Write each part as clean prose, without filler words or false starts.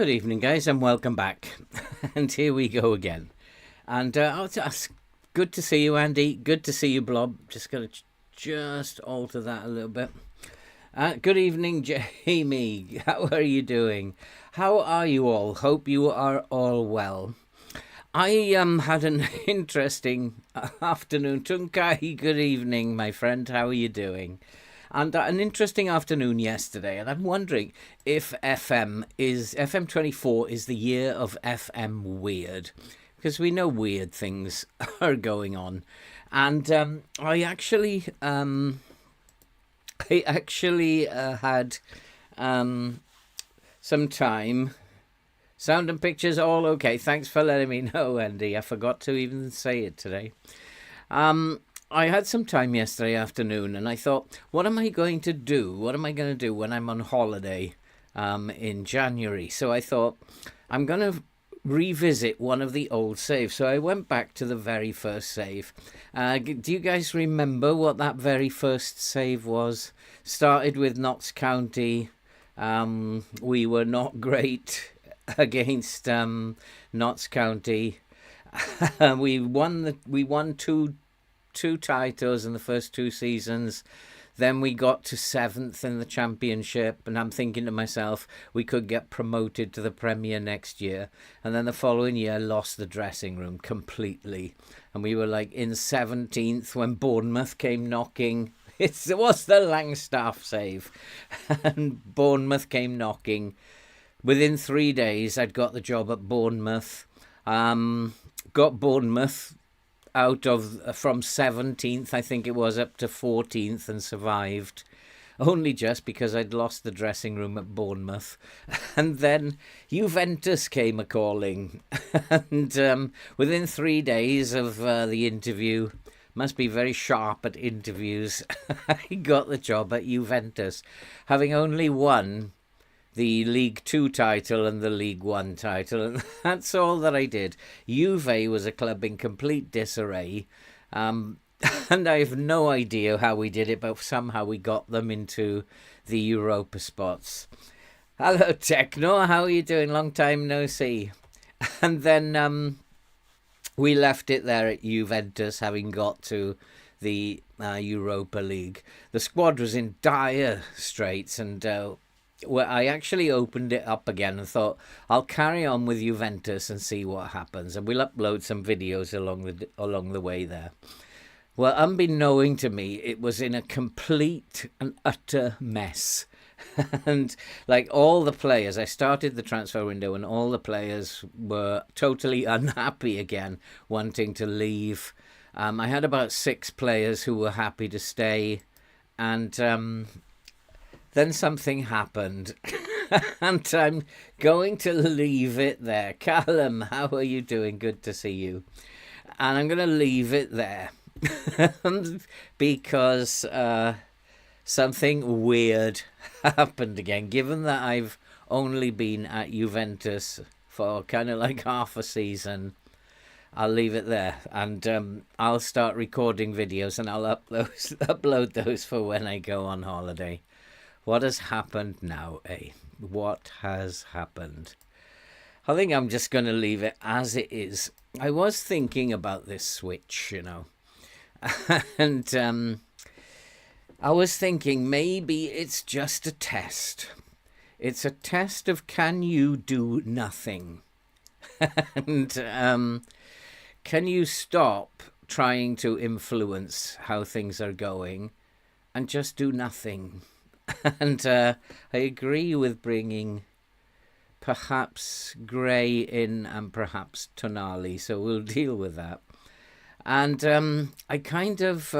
Good evening, guys, and welcome back. And here we go again. And it's good to see you, Andy. Good to see you, Blob. Just going to just alter that a little bit. Good evening, Jamie. How are you doing? How are you all? Hope you are all well. I had an interesting afternoon. Tunkai, good evening, my friend. How are you doing? And an interesting afternoon yesterday, and I'm wondering if FM24 is the year of FM weird, because we know weird things are going on. And I actually had some time. Sound and pictures all okay. Thanks for letting me know, Andy. I forgot to even say it today. I had some time yesterday afternoon, and I thought, what am I going to do? What am I going to do when I'm on holiday in January? So I thought, I'm going to revisit one of the old saves. So I went back to the very first save. Do you guys remember what that very first save was? Started with Notts County. We were not great against Notts County. We won two titles in the first two seasons. Then we got to 7th in the championship, and I'm thinking to myself, we could get promoted to the Premier next year. And then the following year, lost the dressing room completely. And we were like in 17th when Bournemouth came knocking. It was the Langstaff save. And Bournemouth came knocking. Within 3 days, I'd got the job at Bournemouth. Got Bournemouth out of from 17th, I think it was, up to 14th, and survived only just because I'd lost the dressing room at Bournemouth. And then Juventus came a-calling. And within 3 days of the interview, must be very sharp at interviews, I got the job at Juventus, having only won the League Two title and the League One title, and that's all that I did. Juve was a club in complete disarray, and I have no idea how we did it, but somehow we got them into the Europa spots. Hello, Techno, how are you doing? Long time no see. And then we left it there at Juventus, having got to the Europa League. The squad was in dire straits, and I actually opened it up again and thought, I'll carry on with Juventus and see what happens. And we'll upload some videos along the way there. Well, unbeknown to me, it was in a complete and utter mess. And like all the players, I started the transfer window and all the players were totally unhappy again, wanting to leave. I had about 6 players who were happy to stay. And then something happened, and I'm going to leave it there. Callum, how are you doing? Good to see you. And I'm going to leave it there because something weird happened again. Given that I've only been at Juventus for kind of like half a season, I'll leave it there, and I'll start recording videos, and I'll upload those for when I go on holiday. What has happened now, eh? What has happened? I think I'm just going to leave it as it is. I was thinking about this switch, and I was thinking maybe it's just a test. It's a test of, can you do nothing? And can you stop trying to influence how things are going and just do nothing? And I agree with bringing perhaps Gray in and perhaps Tonali, so we'll deal with that. And I kind of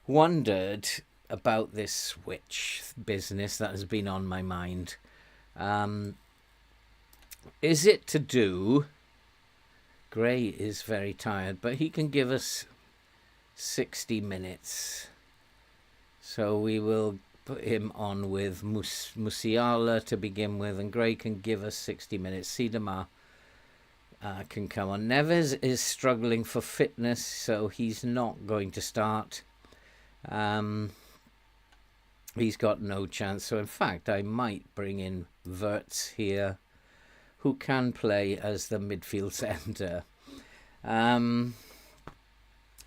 wondered about this switch business that has been on my mind. Is it to do... Gray is very tired, but he can give us 60 minutes. So we will put him on with Musiala to begin with, and Gray can give us 60 minutes. Sidema can come on. Neves is struggling for fitness, so he's not going to start. He's got no chance. So in fact, I might bring in Wirtz here, who can play as the midfield centre.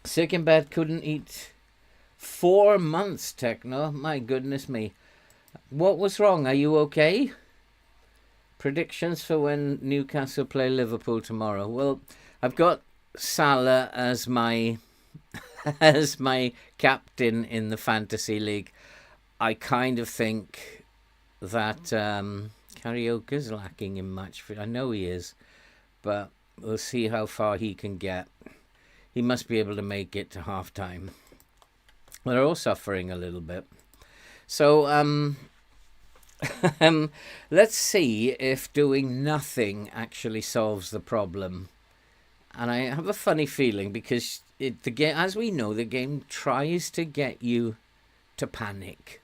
Sick in bed, couldn't eat 4 months, Techno. My goodness me. What was wrong? Are you okay? Predictions for when Newcastle play Liverpool tomorrow. Well, I've got Salah as my as my captain in the fantasy league. I kind of think that Karaoke's lacking in match fit. I know he is, but we'll see how far he can get. He must be able to make it to half time. They're all suffering a little bit. So let's see if doing nothing actually solves the problem. And I have a funny feeling because as we know, the game tries to get you to panic.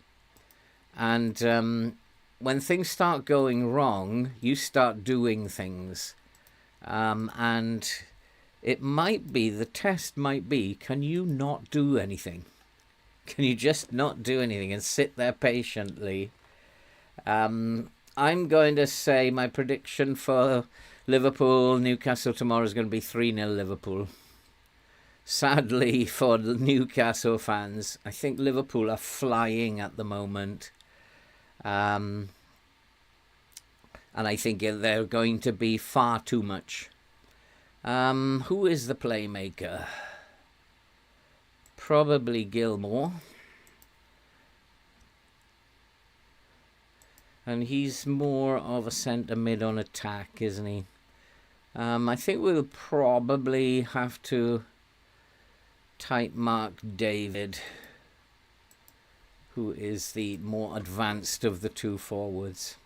And when things start going wrong, you start doing things. And it might be, the test might be, can you not do anything? Can you just not do anything and sit there patiently? I'm going to say my prediction for Liverpool, Newcastle tomorrow is going to be 3-0 Liverpool. Sadly for the Newcastle fans, I think Liverpool are flying at the moment. And I think they're going to be far too much. Who is the playmaker? Probably Gilmore. And he's more of a centre mid on attack, isn't he? I think we'll probably have to type mark David, who is the more advanced of the two forwards.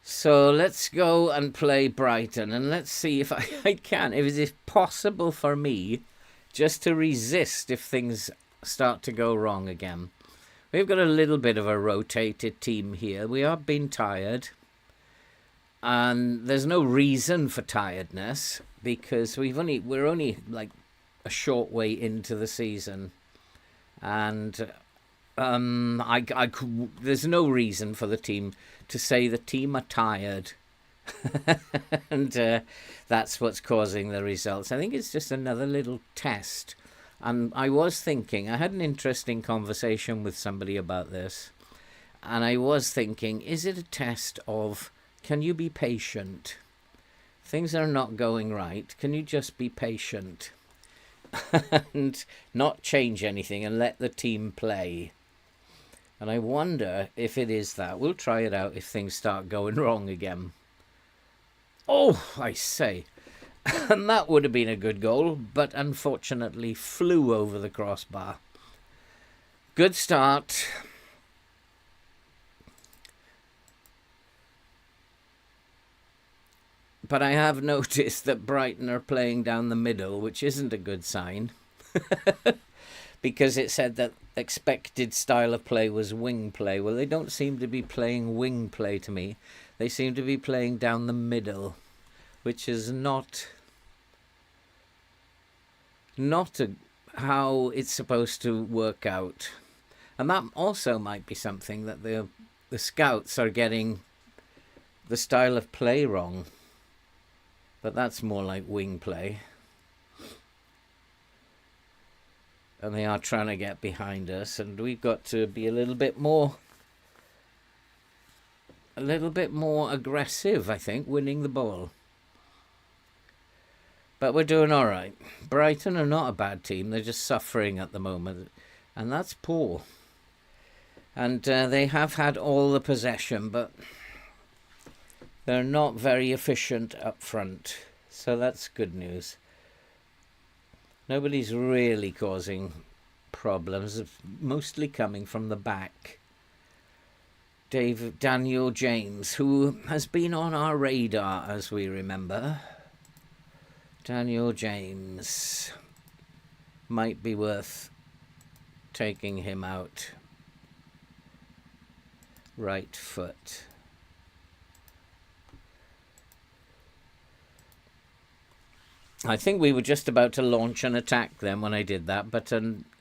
So let's go and play Brighton, and let's see if I can, if it is possible for me just to resist if things start to go wrong again. We've got a little bit of a rotated team here. We are being tired, and there's no reason for tiredness because we're only like a short way into the season, and there's no reason for the team to say the team are tired. And that's what's causing the results. I think it's just another little test. And I was thinking, I had an interesting conversation with somebody about this, and I was thinking, is it a test of, can you be patient? Things are not going right. Can you just be patient and not change anything and let the team play? And I wonder if it is that. We'll try it out if things start going wrong again. Oh, I say. And that would have been a good goal, but unfortunately flew over the crossbar. Good start. But I have noticed that Brighton are playing down the middle, which isn't a good sign. Because it said that expected style of play was wing play. Well, they don't seem to be playing wing play to me. They seem to be playing down the middle, which is not how it's supposed to work out. And that also might be something that the scouts are getting the style of play wrong. But that's more like wing play. And they are trying to get behind us, and we've got to be a little bit more aggressive, I think, winning the ball. But we're doing all right. Brighton are not a bad team. They're just suffering at the moment, and that's poor. And they have had all the possession, but they're not very efficient up front. So that's good news. Nobody's really causing problems. It's mostly coming from the back. Daniel James, who has been on our radar, as we remember. Daniel James. Might be worth taking him out. Right foot. I think we were just about to launch an attack then when I did that, but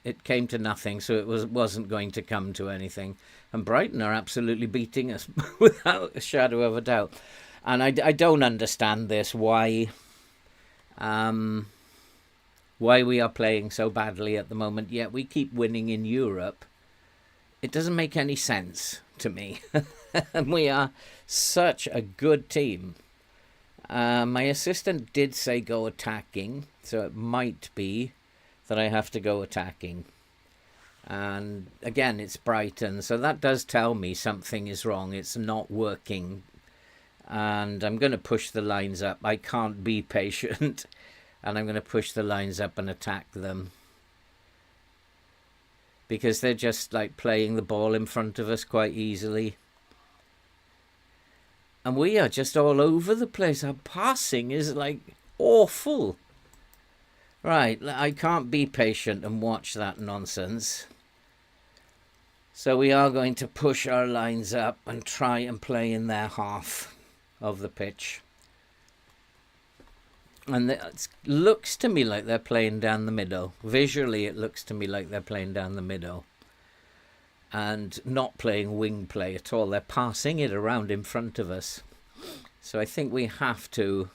it came to nothing, so it wasn't going to come to anything. And Brighton are absolutely beating us without a shadow of a doubt. And I don't understand this, why we are playing so badly at the moment, yet we keep winning in Europe. It doesn't make any sense to me. And we are such a good team. My assistant did say go attacking, so it might be that I have to go attacking. And again, it's Brighton, so that does tell me something is wrong. It's not working. And I'm going to push the lines up. I can't be patient. And I'm going to push the lines up and attack them. Because they're just like playing the ball in front of us quite easily. And we are just all over the place. Our passing is like awful. Right, I can't be patient and watch that nonsense. So we are going to push our lines up and try and play in their half of the pitch. And it looks to me like they're playing down the middle. Visually, it looks to me like they're playing down the middle. And not playing wing play at all. They're passing it around in front of us. So I think we have to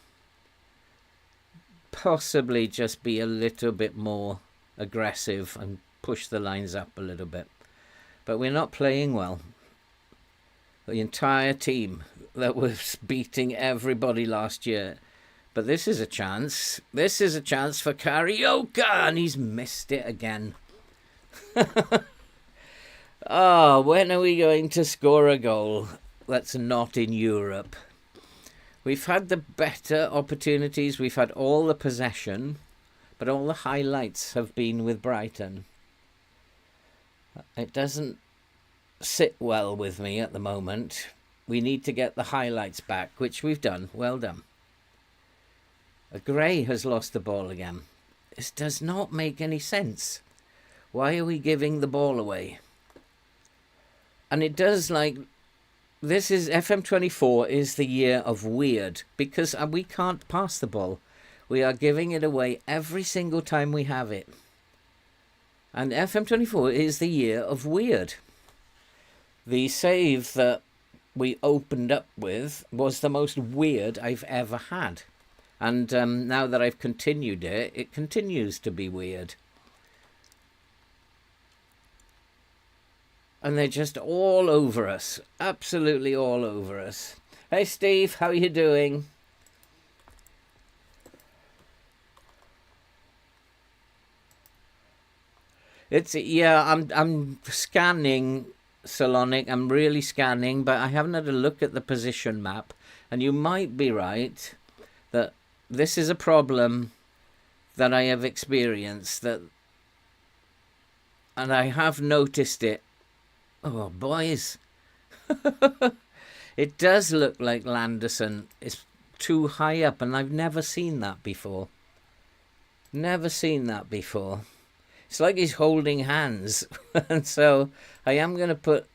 possibly just be a little bit more aggressive and push the lines up a little bit. But we're not playing well. The entire team that was beating everybody last year. But this is a chance. This is a chance for Karaoke, and he's missed it again. Oh, when are we going to score a goal that's not in Europe? We've had the better opportunities. We've had all the possession, but all the highlights have been with Brighton. It doesn't sit well with me at the moment. We need to get the highlights back, which we've done. Well done. Gray has lost the ball again. This does not make any sense. Why are we giving the ball away? And it does, like, this is FM24 is the year of weird, because we can't pass the ball. We are giving it away every single time we have it. And FM24 is the year of weird. The save that we opened up with was the most weird I've ever had. And now that I've continued it, it continues to be weird. And they're just all over us. Absolutely all over us. Hey, Steve, how are you doing? I'm scanning Salonic. I'm really scanning, but I haven't had a look at the position map. And you might be right that this is a problem that I have experienced, and I have noticed it. Oh, boys. It does look like Landerson is too high up, and I've never seen that before. Never seen that before. It's like he's holding hands. And so I am going to put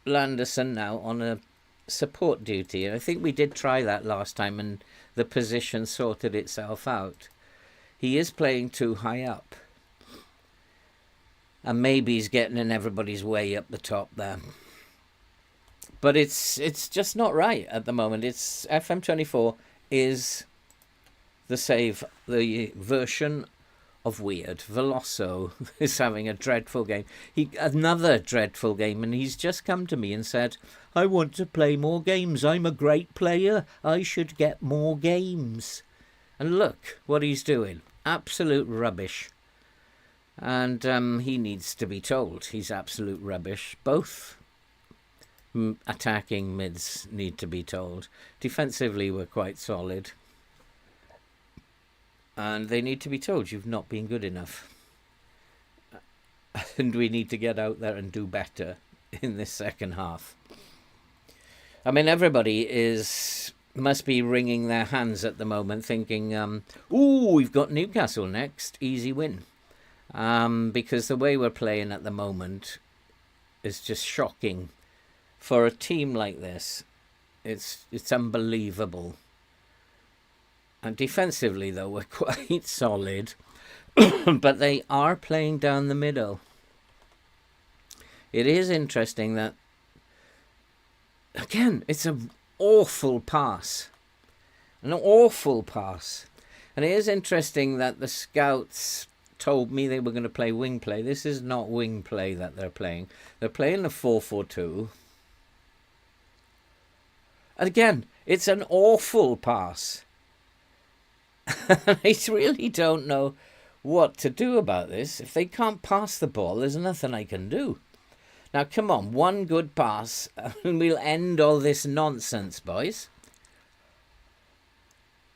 Landerson now on a support duty. And I think we did try that last time, and the position sorted itself out. He is playing too high up. And maybe he's getting in everybody's way up the top there. But it's just not right at the moment. It's FM24 is the version of weird. Veloso is having a dreadful game. Another dreadful game, and he's just come to me and said, I want to play more games. I'm a great player. I should get more games. And look what he's doing. Absolute rubbish. And he needs to be told he's absolute rubbish. Both attacking mids need to be told. Defensively, we're quite solid. And they need to be told you've not been good enough. And we need to get out there and do better in this second half. I mean, everybody must be wringing their hands at the moment, thinking, ooh, we've got Newcastle next, easy win. Because the way we're playing at the moment is just shocking. For a team like this, it's unbelievable. And defensively, though, we're quite solid. But they are playing down the middle. It is interesting that, again, it's an awful pass. An awful pass. And it is interesting that the scouts told me they were going to play wing play. This is not wing play that they're playing. They're playing the 4-4-2. And again, it's an awful pass. I really don't know what to do about this. If they can't pass the ball, there's nothing I can do. Now, come on, one good pass and we'll end all this nonsense, boys.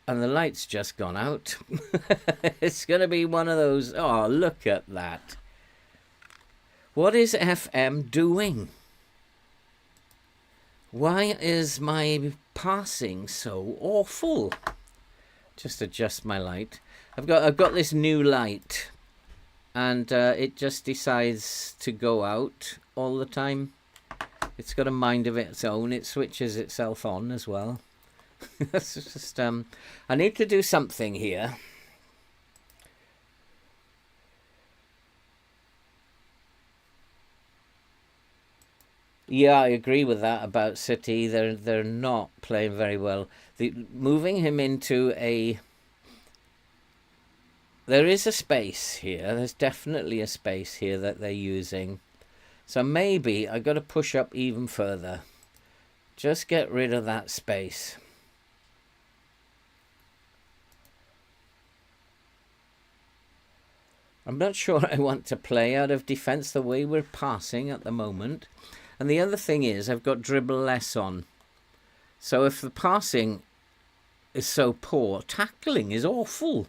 And the light's just gone out. It's going to be one of those... Oh, look at that. What is FM doing? Why is my passing so awful? Just adjust my light. I've got this new light. And it just decides to go out all the time. It's got a mind of its own. It switches itself on as well. That's just I need to do something here. Yeah, I agree with that about City. They're not playing very well. Moving him into a... There is a space here. There's definitely a space here that they're using. So maybe I've got to push up even further. Just get rid of that space. I'm not sure I want to play out of defence the way we're passing at the moment. And the other thing is I've got dribble less on. So if the passing is so poor, tackling is awful.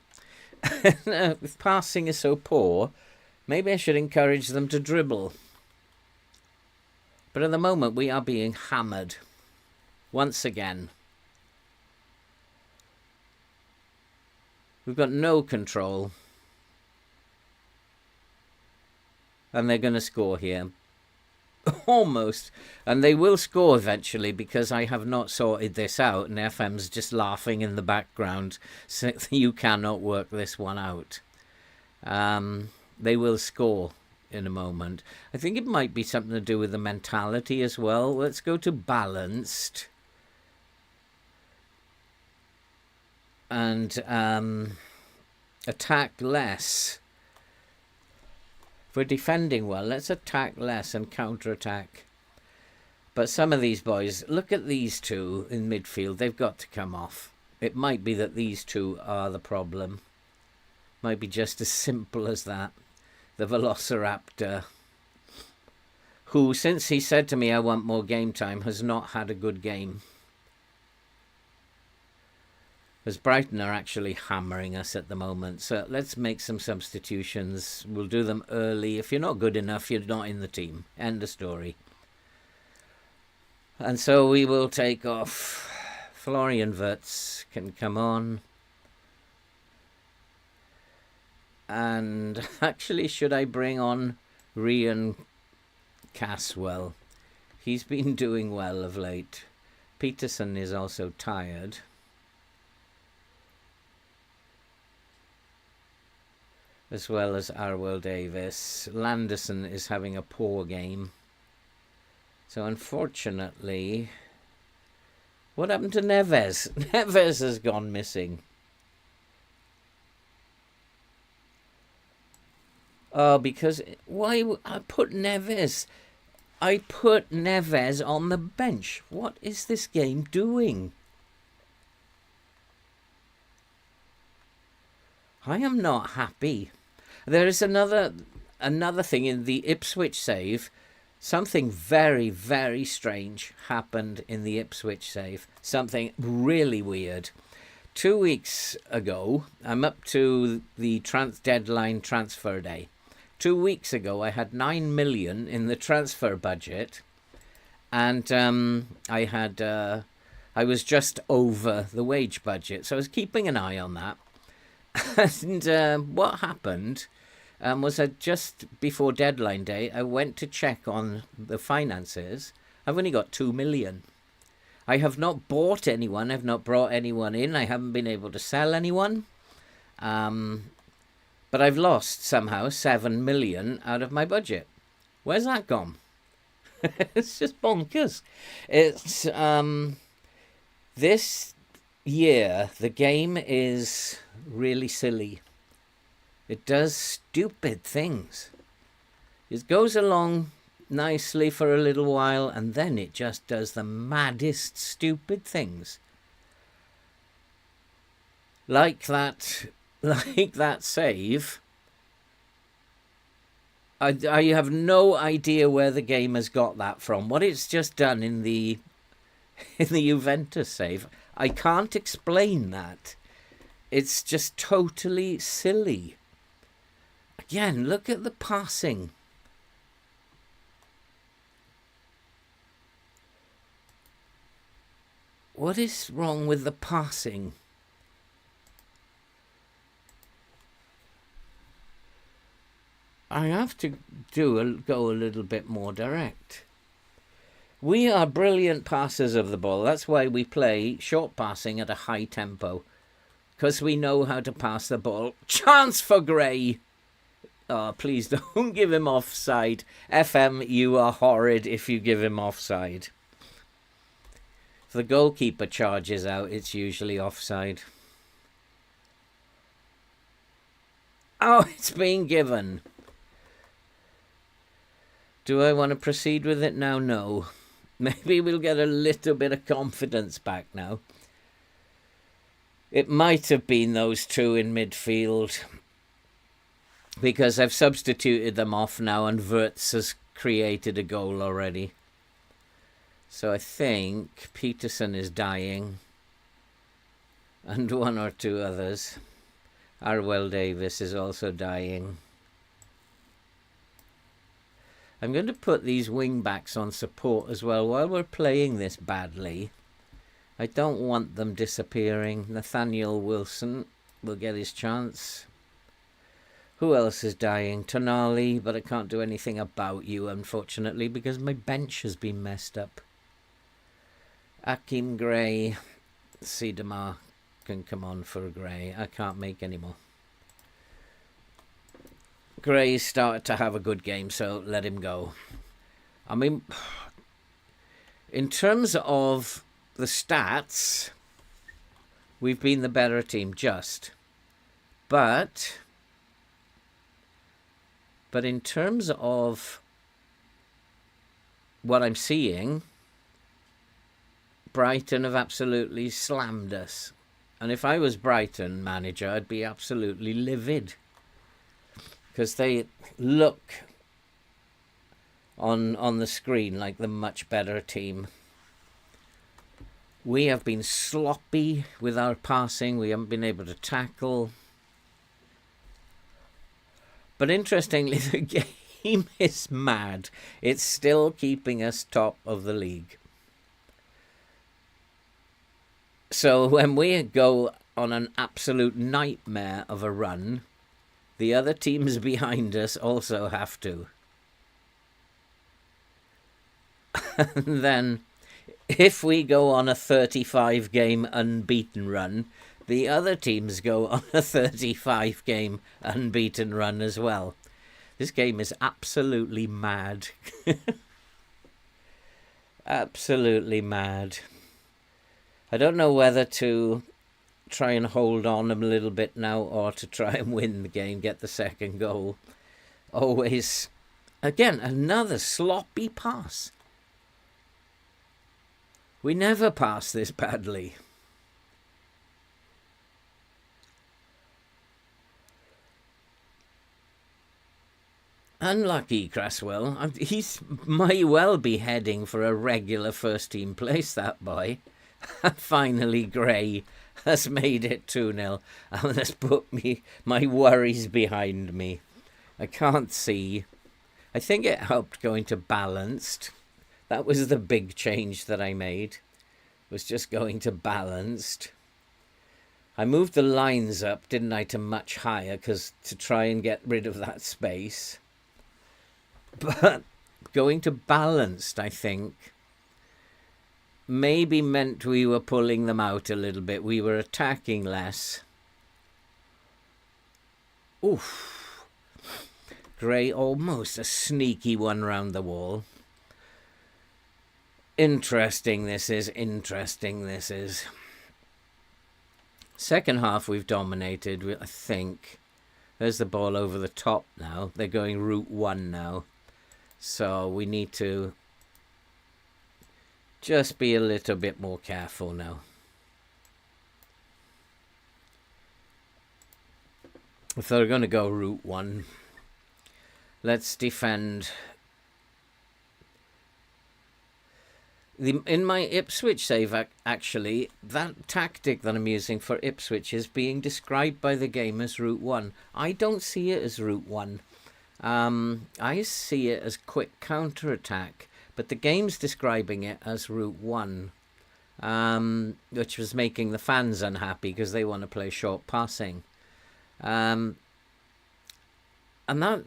If passing is so poor, maybe I should encourage them to dribble. But at the moment we are being hammered. Once again. We've got no control. And they're going to score here. Almost. And they will score eventually because I have not sorted this out. And FM's just laughing in the background. So you cannot work this one out. They will score in a moment. I think it might be something to do with the mentality as well. Let's go to balanced. And attack less. If we're defending well, let's attack less and counter-attack. But some of these boys, look at these two in midfield. They've got to come off. It might be that these two are the problem. Might be just as simple as that. The Velociraptor, who, since he said to me, I want more game time, has not had a good game. As Brighton are actually hammering us at the moment. So let's make some substitutions. We'll do them early. If you're not good enough, you're not in the team. End of story. And so we will take off. Florian Wirtz can come on. And actually, should I bring on Ryan Caswell? He's been doing well of late. Peterson is also tired. As well as Arwell Davis. Landerson is having a poor game. So unfortunately, what happened to Neves? Neves has gone missing. Oh, because why I put Neves? I put Neves on the bench. What is this game doing? I am not happy. There is another thing in the Ipswich save. Something very, very strange happened in the Ipswich save. Something really weird. 2 weeks ago, I'm up to the deadline transfer day. 2 weeks ago, I had 9 million in the transfer budget. And I was just over the wage budget. So I was keeping an eye on that. And what happened was that just before deadline day, I went to check on the finances. I've only got 2 million. I have not bought anyone. I've not brought anyone in. I haven't been able to sell anyone. But I've lost somehow 7 million out of my budget. Where's that gone? It's just bonkers. It's this year the game is really silly. It does stupid things. It goes along nicely for a little while, and then it just does the maddest stupid things. Like that save. I have no idea where the game has got that from. What it's just done in the Juventus save, I can't explain that. It's just totally silly. Again, look at the passing. What is wrong with the passing? I have to go a little bit more direct. We are brilliant passers of the ball. That's why we play short passing at a high tempo. Because we know how to pass the ball. Chance for Gray. Oh, please don't give him offside. FM, you are horrid if you give him offside. If the goalkeeper charges out, it's usually offside. Oh, it's being given. Do I want to proceed with it now? No. Maybe we'll get a little bit of confidence back now. It might have been those two in midfield, because I've substituted them off now and Wirtz has created a goal already. So I think Peterson is dying, and one or two others. Arwell Davis is also dying. I'm going to put these wing backs on support as well while we're playing this badly. I don't want them disappearing. Nathaniel Wilson will get his chance. Who else is dying? Tonali, but I can't do anything about you, unfortunately, because my bench has been messed up. Akeem Gray. Siedemar can come on for Gray. I can't make any more. Gray started to have a good game, so let him go. I mean, in terms of the stats, we've been the better team, just. But in terms of what I'm seeing, Brighton have absolutely slammed us. And if I was Brighton manager, I'd be absolutely livid. Because they look on the screen like the much better team. We have been sloppy with our passing. We haven't been able to tackle. But interestingly, the game is mad. It's still keeping us top of the league. So when we go on an absolute nightmare of a run, the other teams behind us also have to. And then, if we go on a 35-game unbeaten run, the other teams go on a 35-game unbeaten run as well. This game is absolutely mad. Absolutely mad. I don't know whether to try and hold on a little bit now or to try and win the game, get the second goal. Always, again, another sloppy pass. We never pass this badly. Unlucky, Cresswell. He might well be heading for a regular first-team place, that boy. Finally, Gray has made it 2-0 and has put my worries behind me. I can't see. I think it helped going to balanced. That was the big change that I made. Was just going to balanced. I moved the lines up, didn't I, to much higher to try and get rid of that space. But going to balanced, I think, maybe meant we were pulling them out a little bit. We were attacking less. Oof. Grey, almost a sneaky one round the wall. Interesting this is. Second half we've dominated, I think. There's the ball over the top now. They're going route 1 now. So we need to just be a little bit more careful now. If they're going to go route 1, let's defend. In my Ipswich save, actually, that tactic that I'm using for Ipswich is being described by the game as route 1. I don't see it as route 1. I see it as quick counter-attack, but the game's describing it as route 1, which was making the fans unhappy because they want to play short passing. And that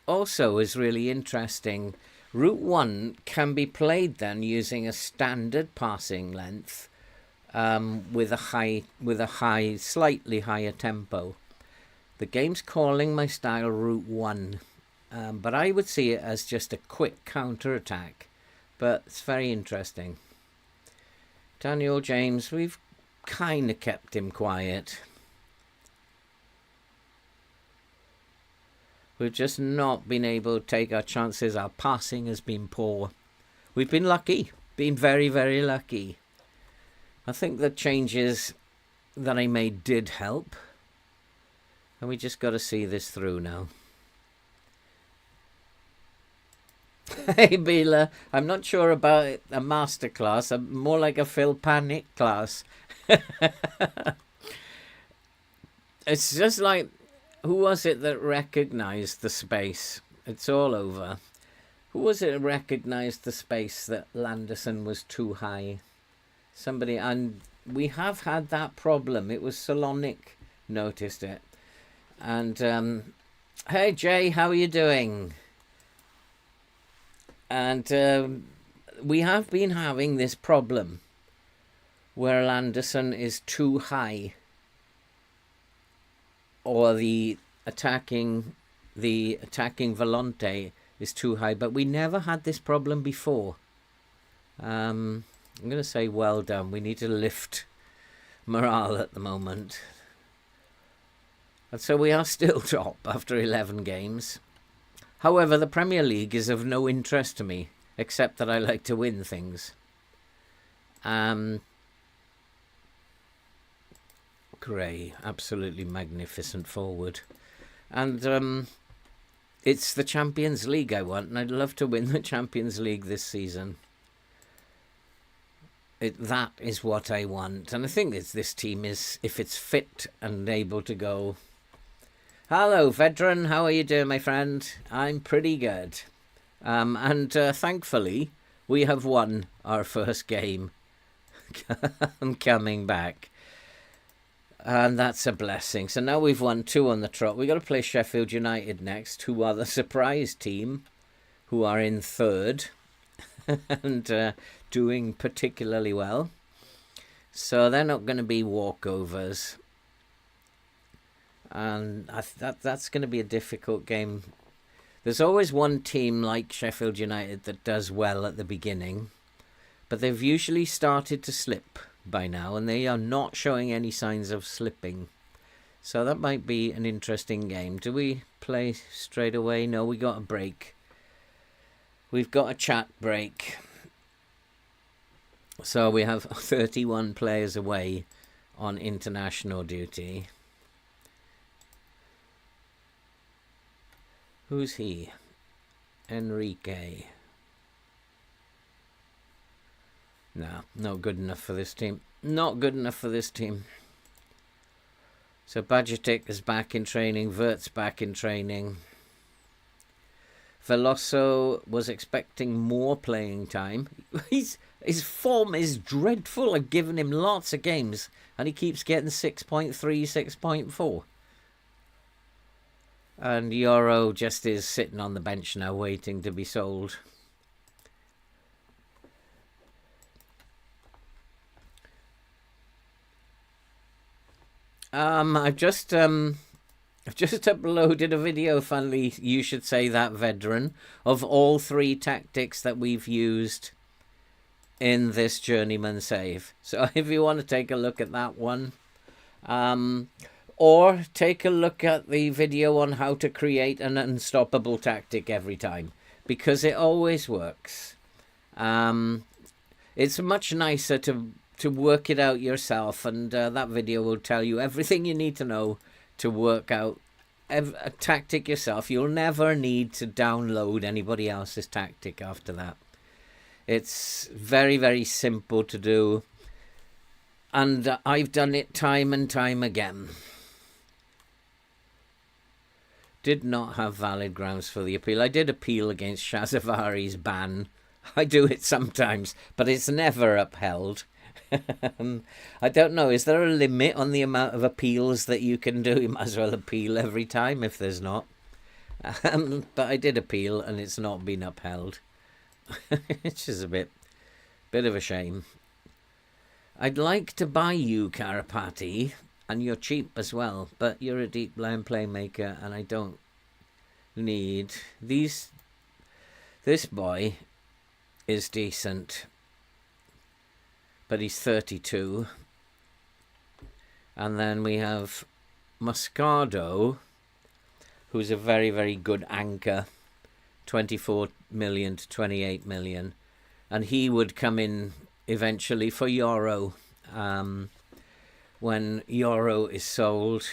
also is really interesting. Route 1 can be played then using a standard passing length with a slightly higher tempo. The game's calling my style route 1, but I would see it as just a quick counter-attack. But it's very interesting. Daniel James, we've kind of kept him quiet. We've just not been able to take our chances. Our passing has been poor. We've been lucky. Been very, very lucky. I think the changes that I made did help. And we just got to see this through now. Hey, Bila. I'm not sure about a masterclass. I'm more like a Phil Panic class. It's just like... Who was it that recognised the space? It's all over. Who was it that recognised the space that Landerson was too high? Somebody, and we have had that problem. It was Salonic noticed it. And, hey Jay, how are you doing? And we have been having this problem where Landerson is too high. Or the attacking Volante is too high, but we never had this problem before. I'm going to say well done. We need to lift morale at the moment. And so we are still top after 11 games. However, the Premier League is of no interest to me, except that I like to win things. Gray, absolutely magnificent forward. And it's the Champions League I want, and I'd love to win the Champions League this season. That is what I want. And I think this team is, if it's fit and able to go. Hello, Vedran. How are you doing, my friend? I'm pretty good. And thankfully, we have won our first game. I'm coming back. And that's a blessing. So now we've won 2 on the trot. We've got to play Sheffield United next, who are the surprise team, who are in 3rd and doing particularly well. So they're not going to be walkovers. And that's going to be a difficult game. There's always one team like Sheffield United that does well at the beginning, but they've usually started to slip by now, and they are not showing any signs of slipping. So that might be an interesting game. Do we play straight away? No, we got a break. We've got a chat break. So we have 31 players away on international duty. Who's he? Enrique. No, not good enough for this team. Not good enough for this team. So Bajitic is back in training. Vert's back in training. Veloso was expecting more playing time. His form is dreadful. I've given him lots of games, and he keeps getting 6.3, 6.4. And Euro just is sitting on the bench now, waiting to be sold. I've just uploaded a video, funnily, you should say that, veteran, of all 3 tactics that we've used in this Journeyman save. So if you want to take a look at that one, or take a look at the video on how to create an unstoppable tactic every time, because it always works. It's much nicer to work it out yourself, and that video will tell you everything you need to know to work out a tactic yourself. You'll never need to download anybody else's tactic after that. It's very, very simple to do, and I've done it time and time again. Did not have valid grounds for the appeal. I did appeal against Shazavari's ban. I do it sometimes, but it's never upheld. I don't know, is there a limit on the amount of appeals that you can do? You might as well appeal every time if there's not. But I did appeal and it's not been upheld. Which is a bit of a shame. I'd like to buy you, Karapati, and you're cheap as well, but you're a deep line playmaker and I don't need these. This boy is decent, but he's 32. And then we have Moscardo, who's a very, very good anchor, 24 million to 28 million. And he would come in eventually for Euro, when Euro is sold.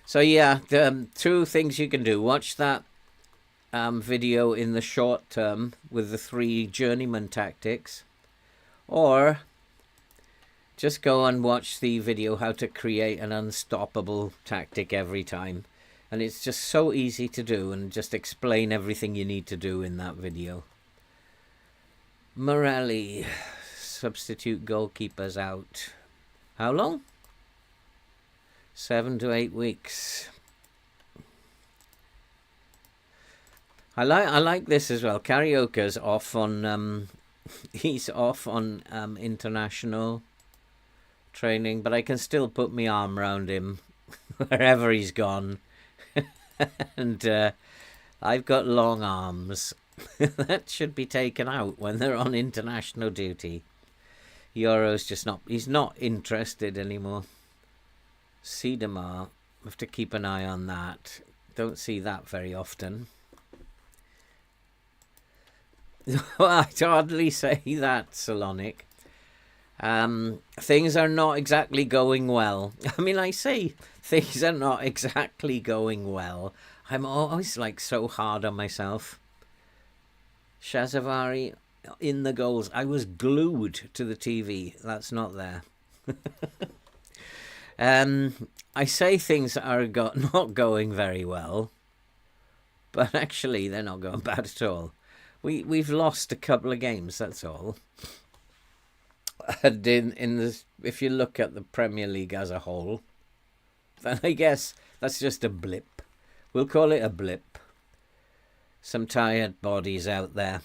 So yeah, the 2 things you can do. Watch that video in the short term with the 3 Journeyman tactics, or just go and watch the video how to create an unstoppable tactic every time, and it's just so easy to do, and just explain everything you need to do in that video. Morelli, substitute goalkeepers out. How long? 7 to 8 weeks. I like this as well. Karaoke's off on he's off on international training, but I can still put my arm around him wherever he's gone. And I've got long arms. That should be taken out when they're on international duty. Euro's just not, he's not interested anymore. Sidamar, have to keep an eye on that. Don't see that very often. I'd hardly say that, Salonic. Things are not exactly going well. I mean, I say things are not exactly going well. I'm always like so hard on myself. Shazavari in the goals. I was glued to the TV. That's not there. I say things are not going very well, but actually they're not going bad at all. We've lost a couple of games, that's all. And if you look at the Premier League as a whole, then I guess that's just a blip. We'll call it a blip. Some tired bodies out there.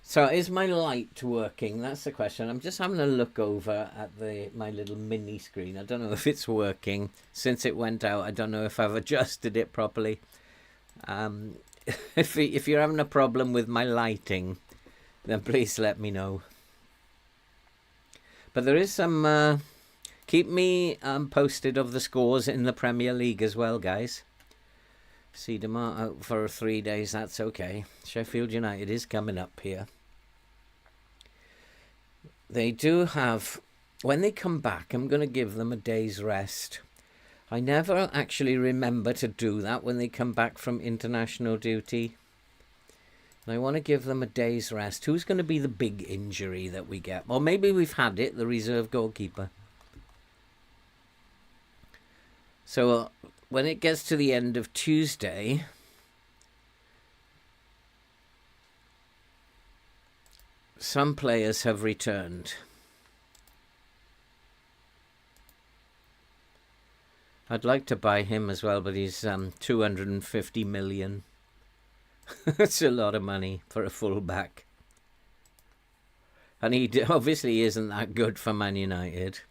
So is my light working? That's the question. I'm just having a look over at my little mini screen. I don't know if it's working. Since it went out, I don't know if I've adjusted it properly. If you're having a problem with my lighting, then please let me know. But there is some... keep me posted of the scores in the Premier League as well, guys. Sidamar out for 3 days, that's okay. Sheffield United is coming up here. They do have, when they come back, I'm going to give them a day's rest. I never actually remember to do that when they come back from international duty. And I want to give them a day's rest. Who's going to be the big injury that we get? Or maybe we've had it, the reserve goalkeeper. So when it gets to the end of Tuesday, some players have returned. I'd like to buy him as well, but he's 250 million. That's a lot of money for a full-back. And he obviously isn't that good for Man United.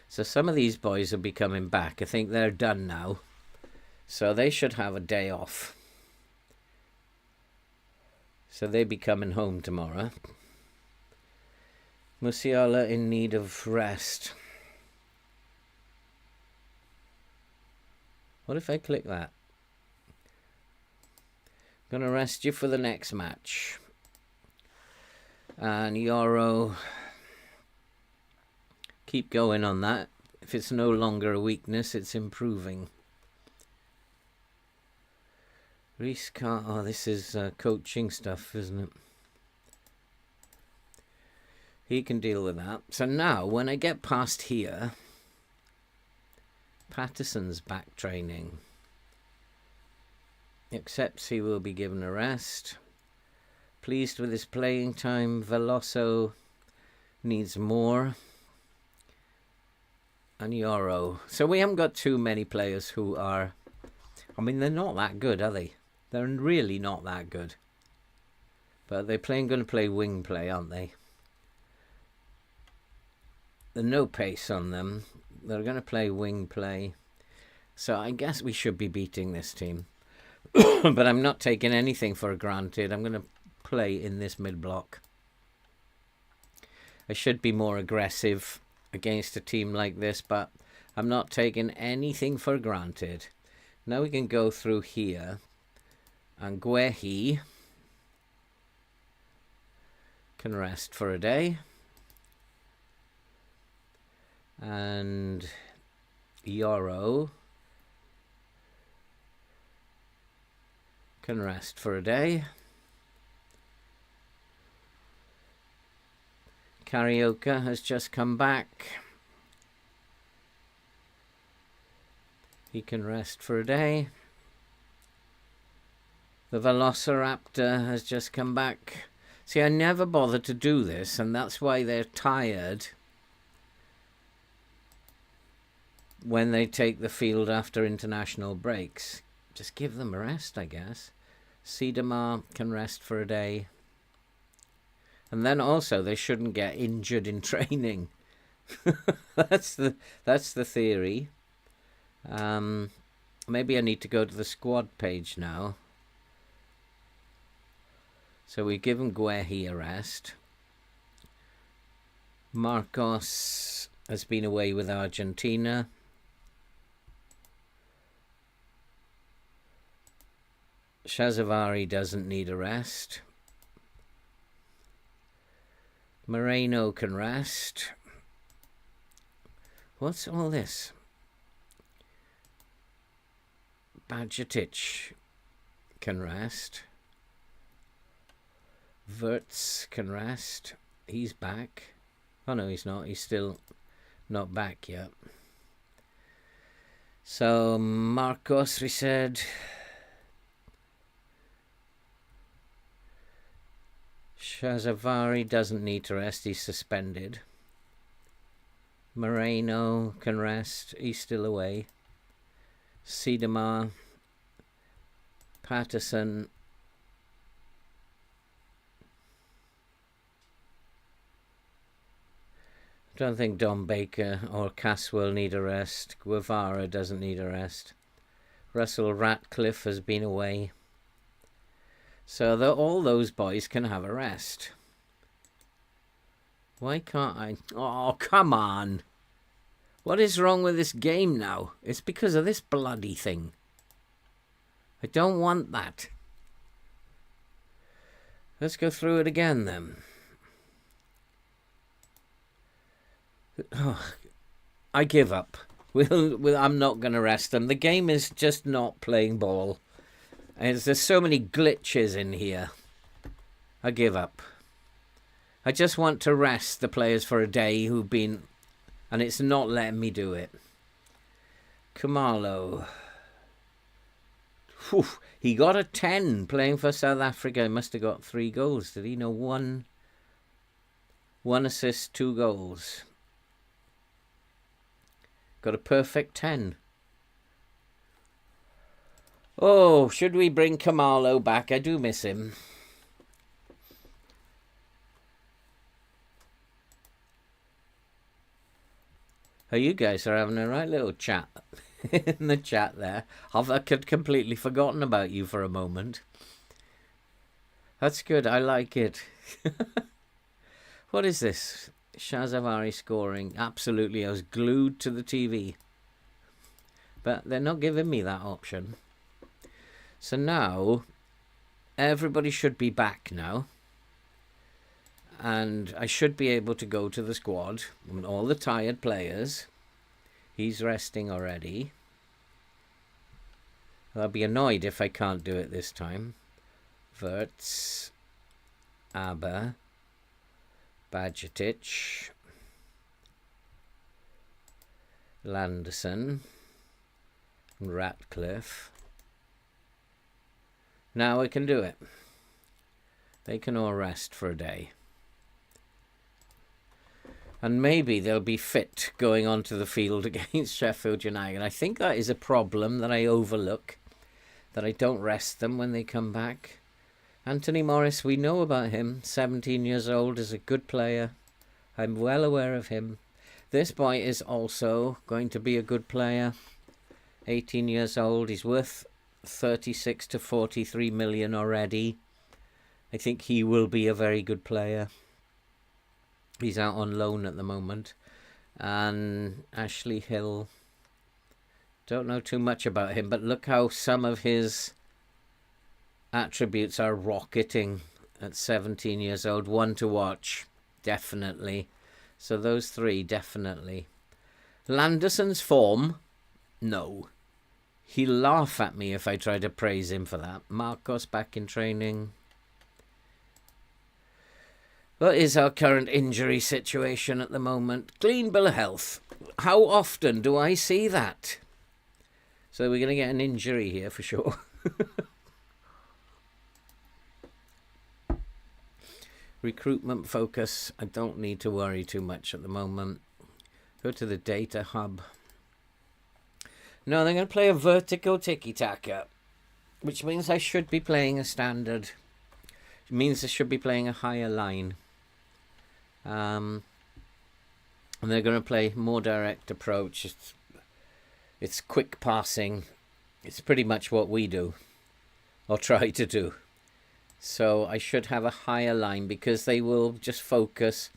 So some of these boys will be coming back. I think they're done now. So they should have a day off. So they'll be coming home tomorrow. Musiala in need of rest. What if I click that? I'm going to rest you for the next match. And Euro, keep going on that. If it's no longer a weakness, it's improving. Reece can't. Oh, this is coaching stuff, isn't it? He can deal with that. So now, when I get past here, Patterson's back training. Accepts he will be given a rest. Pleased with his playing time. Veloso needs more. And Euro. So we haven't got too many players who are... I mean, they're not that good, are they? They're really not that good. But they're going to play wing play, aren't they? There's no pace on them. They're going to play wing play. So I guess we should be beating this team. But I'm not taking anything for granted. I'm going to play in this mid-block. I should be more aggressive against a team like this, but I'm not taking anything for granted. Now we can go through here. And Guehi can rest for a day. And Euro can rest for a day. Carioca has just come back. He can rest for a day. The Velociraptor has just come back. See, I never bothered to do this, and that's why they're tired when they take the field after international breaks. Just give them a rest, I guess. Siedemar can rest for a day. And then also they shouldn't get injured in training. That's the theory. Maybe I need to go to the squad page now. So we've given Guehi a rest. Marcos has been away with Argentina. Shazavari doesn't need a rest. Moreno can rest. What's all this? Badjatic can rest. Wirtz can rest. He's back. Oh no, he's not. He's still not back yet. So Marcos, we said. Shazavari doesn't need to rest. He's suspended. Moreno can rest. He's still away. Siedemar. Patterson. I don't think Don Baker or Caswell need a rest. Guevara doesn't need a rest. Russell Ratcliffe has been away. So all those boys can have a rest. Why can't I? Oh, come on. What is wrong with this game now? It's because of this bloody thing. I don't want that. Let's go through it again then. Oh, I give up. I'm not going to rest them. The game is just not playing ball. And there's so many glitches in here. I give up. I just want to rest the players for a day who've been... And it's not letting me do it. Kumalo. Whew, he got a 10 playing for South Africa. He must have got 3 goals. Did he? No, one assist, 2 goals. Got a perfect 10. Oh, should we bring Kamalo back? I do miss him. Oh, you guys are having a right little chat in the chat there. I had completely forgotten about you for a moment. That's good. I like it. What is this? Shahzavari scoring. Absolutely. I was glued to the TV. But they're not giving me that option. So now, everybody should be back now. And I should be able to go to the squad. All the tired players. He's resting already. I'll be annoyed if I can't do it this time. Wirtz. Aber. Bajcetic. Landerson. Ratcliffe. Now I can do it. They can all rest for a day. And maybe they'll be fit going onto the field against Sheffield United. I think that is a problem that I overlook, that I don't rest them when they come back. Anthony Morris, we know about him. 17 years old, is a good player. I'm well aware of him. This boy is also going to be a good player. 18 years old. He's worth 36 to 43 million already. I think he will be a very good player. He's out on loan at the moment. And Ashley Hill. Don't know too much about him, but look how some of his attributes are rocketing at 17 years old. One to watch, definitely. So those three, definitely. Landerson's form, no. He'll laugh at me if I try to praise him for that. Marcos back in training. What is our current injury situation at the moment? Clean bill of health. How often do I see that? So we're going to get an injury here for sure. Recruitment focus. I don't need to worry too much at the moment. Go to the data hub. No, they're going to play a vertical tiki-taka, which means I should be playing a standard. It means I should be playing a higher line. And they're going to play more direct approach. It's quick passing. It's pretty much what we do, or try to do. So I should have a higher line because they will just focus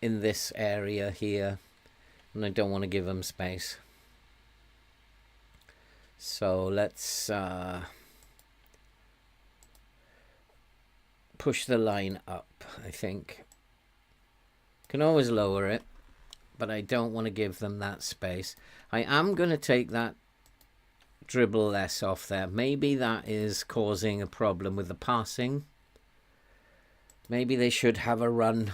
in this area here. And I don't want to give them space. So let's push the line up, I think. Can always lower it, but I don't want to give them that space. I am going to take that dribble less off there. Maybe that is causing a problem with the passing. Maybe they should have a run.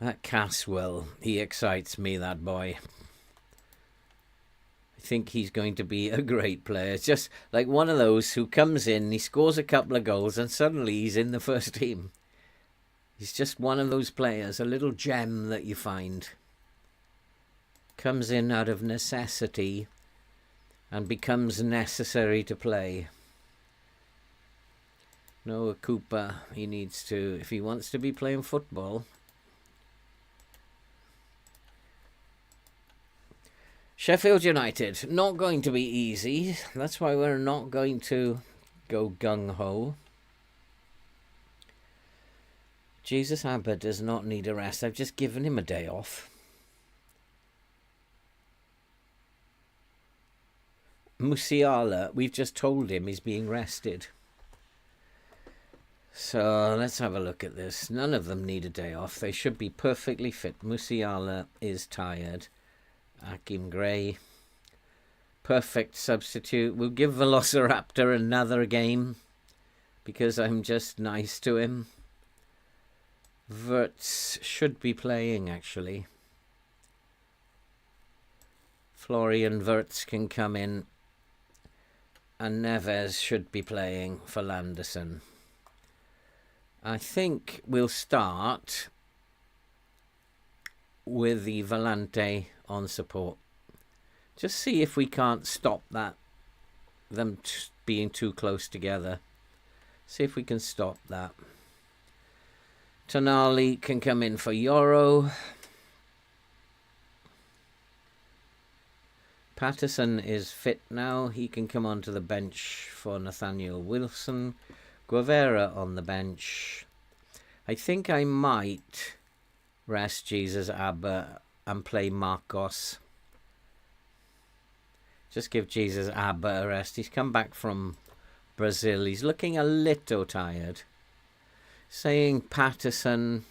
That Caswell, he excites me, that boy. I think he's going to be a great player. It's just like one of those who comes in, he scores a couple of goals, and suddenly he's in the first team. He's just one of those players, a little gem that you find. Comes in out of necessity and becomes necessary to play. Noah Cooper, he needs to, if he wants to be playing football. Sheffield United, not going to be easy. That's why we're not going to go gung-ho. Jesus Abba does not need a rest. I've just given him a day off. Musiala, we've just told him he's being rested. So let's have a look at this. None of them need a day off. They should be perfectly fit. Musiala is tired. Akim Gray. Perfect substitute. We'll give Velociraptor another game because I'm just nice to him. Wirtz should be playing, actually. Florian Wirtz can come in. And Neves should be playing for Landerson. I think we'll start with the Volante on support. Just see if we can't stop that, them being too close together. See if we can stop that. Tonali can come in for Euro. Patterson is fit now. He can come onto the bench for Nathaniel Wilson. Guevara on the bench. I think I might rest Jesus Abba and play Marcos. Just give Jesus Abba a rest. He's come back from Brazil. He's looking a little tired. Saying Patterson.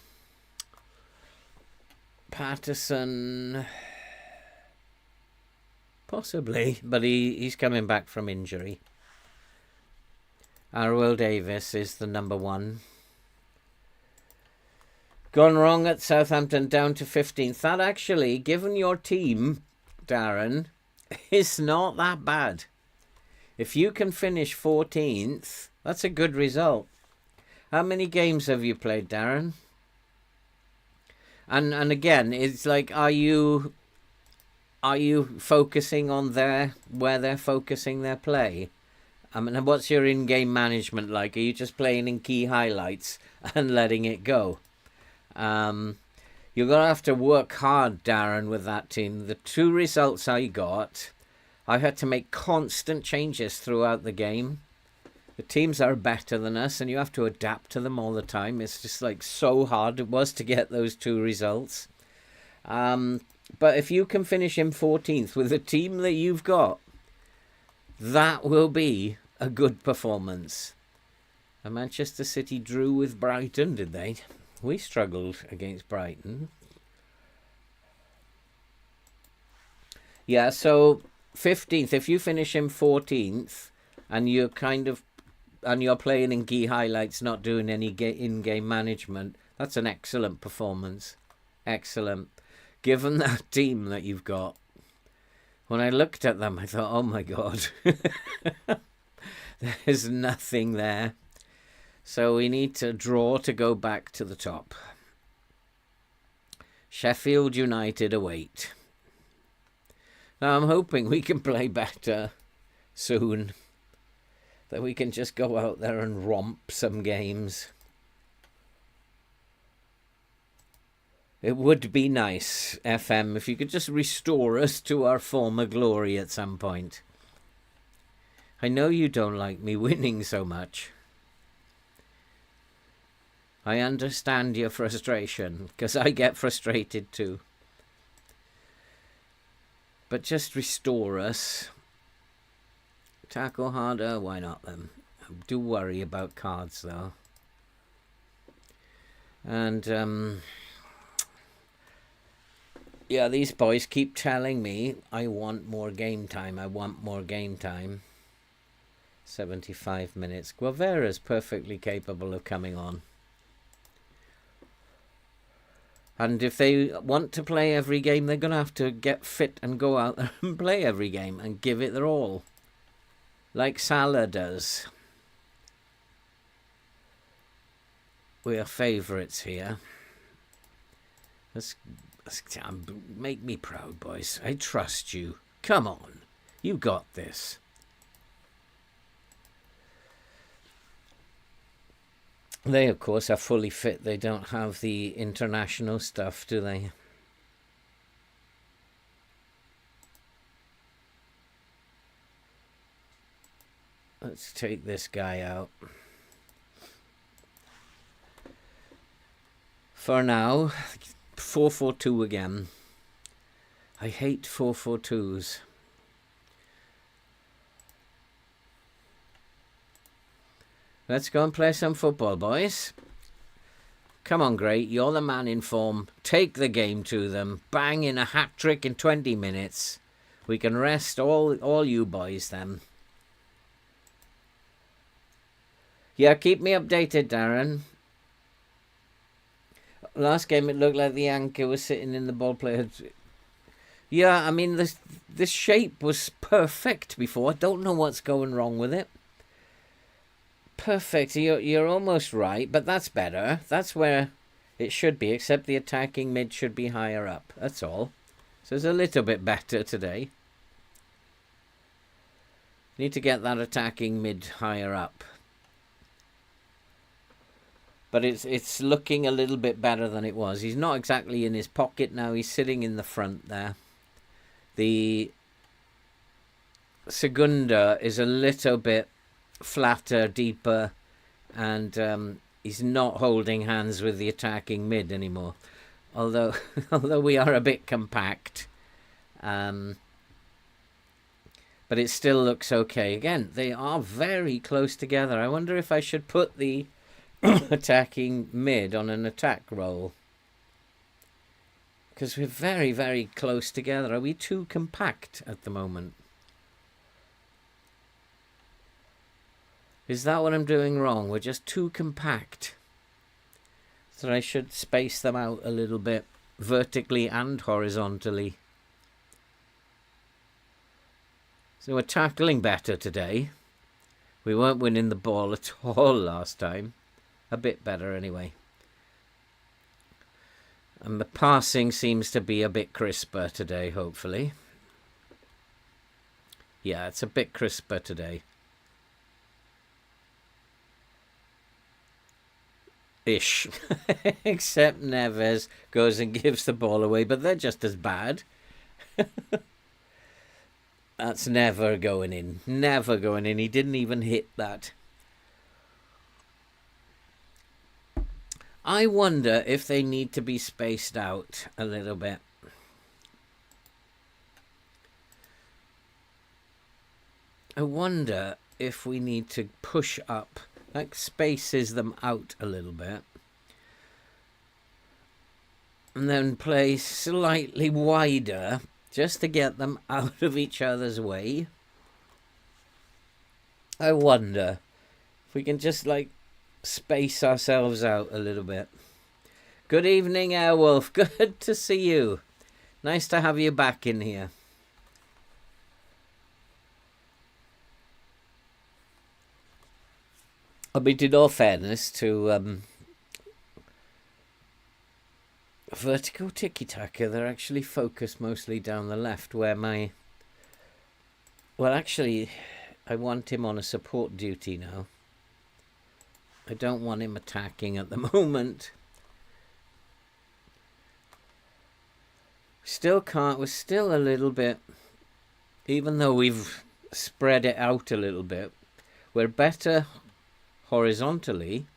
Possibly, but he's coming back from injury. Arwell Davis is the number 1. Gone wrong at Southampton, down to 15th. That actually, given your team, Darren, is not that bad. If you can finish 14th, that's a good result. How many games have you played, Darren? And again, it's like, are you focusing on where they're focusing their play? I mean, what's your in-game management like? Are you just playing in key highlights and letting it go? You're going to have to work hard, Darren, with that team. The 2 results I got, I had to make constant changes throughout the game. The teams are better than us, and you have to adapt to them all the time. It's just like so hard it was to get those 2 results. But if you can finish in 14th with the team that you've got, that will be a good performance. And Manchester City drew with Brighton, did they? We struggled against Brighton. Yeah, so 15th. If you finish in 14th and you're you're playing in key highlights, not doing any in-game management, that's an excellent performance. Excellent. Given that team that you've got. When I looked at them, I thought, oh my God, there's nothing there. So we need to draw to go back to the top. Sheffield United await. Now I'm hoping we can play better soon. That we can just go out there and romp some games. It would be nice, FM, if you could just restore us to our former glory at some point. I know you don't like me winning so much. I understand your frustration, because I get frustrated too. But just restore us. Tackle harder, why not then? I do worry about cards though. And, yeah, these boys keep telling me I want more game time. 75 minutes. Guevara's perfectly capable of coming on. And if they want to play every game, they're going to have to get fit and go out there and play every game and give it their all. Like Salah does. We are favourites here. Make me proud, boys. I trust you. Come on. You got this. They, of course, are fully fit. They don't have the international stuff, do they? Let's take this guy out. For now, 4-4-2 again. I hate 4-4-2s. Let's go and play some football, boys. Come on, Great. You're the man in form. Take the game to them. Bang in a hat-trick in 20 minutes. We can rest all you boys then. Yeah, keep me updated, Darren. Last game, it looked like the anchor was sitting in the ball player. Yeah, I mean, this shape was perfect before. I don't know what's going wrong with it. Perfect. You're almost right, but that's better. That's where it should be, except the attacking mid should be higher up. That's all. So it's a little bit better today. Need to get that attacking mid higher up. But it's looking a little bit better than it was. He's not exactly in his pocket now. He's sitting in the front there. The Segunda is a little bit flatter, deeper, and he's not holding hands with the attacking mid anymore. Although we are a bit compact. But it still looks okay. Again, they are very close together. I wonder if I should put the attacking mid on an attack roll. Because we're very, very close together. Are we too compact at the moment? Is that what I'm doing wrong? We're just too compact. So I should space them out a little bit, vertically and horizontally. So we're tackling better today. We weren't winning the ball at all last time. A bit better anyway. And the passing seems to be a bit crisper today, hopefully. Yeah, it's a bit crisper today. Ish. Except Neves goes and gives the ball away, but they're just as bad. That's never going in. Never going in. He didn't even hit that. I wonder if they need to be spaced out a little bit. I wonder if we need to push up, like spaces them out a little bit. And then play slightly wider just to get them out of each other's way. I wonder if we can just like space ourselves out a little bit. Good evening, Airwolf. Good to see you. Nice to have you back in here. I mean, in all fairness to vertical tiki-taka, they're actually focused mostly down the left where my... Well, actually, I want him on a support duty now. I don't want him attacking at the moment. Still can't. We're still a little bit... Even though we've spread it out a little bit, we're better horizontally,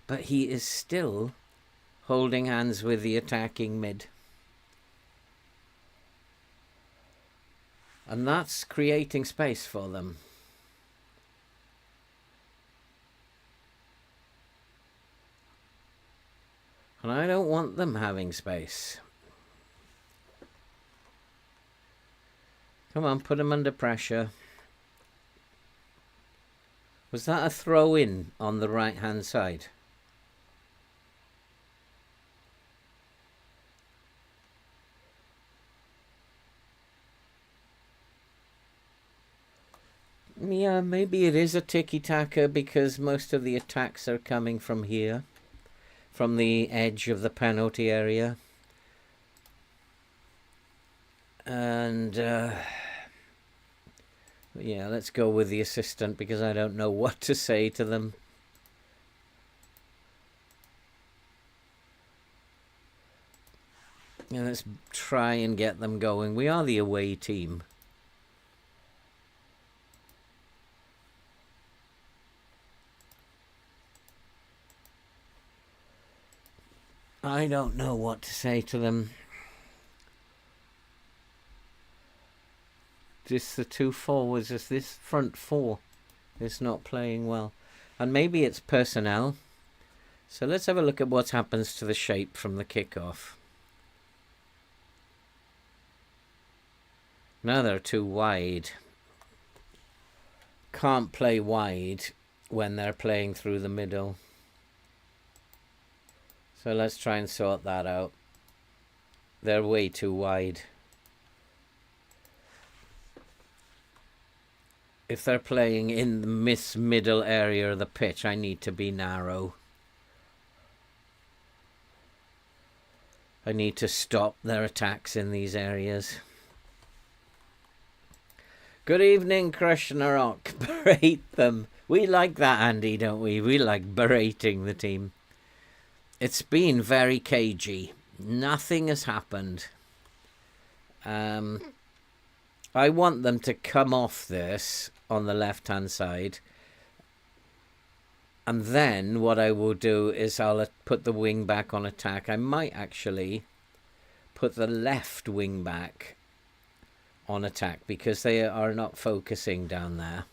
but he is still holding hands with the attacking mid. And that's creating space for them. And I don't want them having space. Come on, put them under pressure. Was that a throw in on the right hand side? Yeah, maybe it is a tiki-taka because most of the attacks are coming from here, from the edge of the penalty area. And yeah, let's go with the assistant because I don't know what to say to them. Yeah, let's try and get them going. We are the away team. I don't know what to say to them. Just the two forwards, just this front four is not playing well. And maybe it's personnel. So let's have a look at what happens to the shape from the kickoff. Now they're too wide. Can't play wide when they're playing through the middle. So let's try and sort that out. They're way too wide. If they're playing in the middle area of the pitch, I need to be narrow. I need to stop their attacks in these areas. Good evening, Krishnarok. Berate them. We like that, Andy, don't we? We like berating the team. It's been very cagey. Nothing has happened. I want them to come off this on the left-hand side. And then what I will do is I'll put the wing back on attack. I might actually put the left wing back on attack because they are not focusing down there.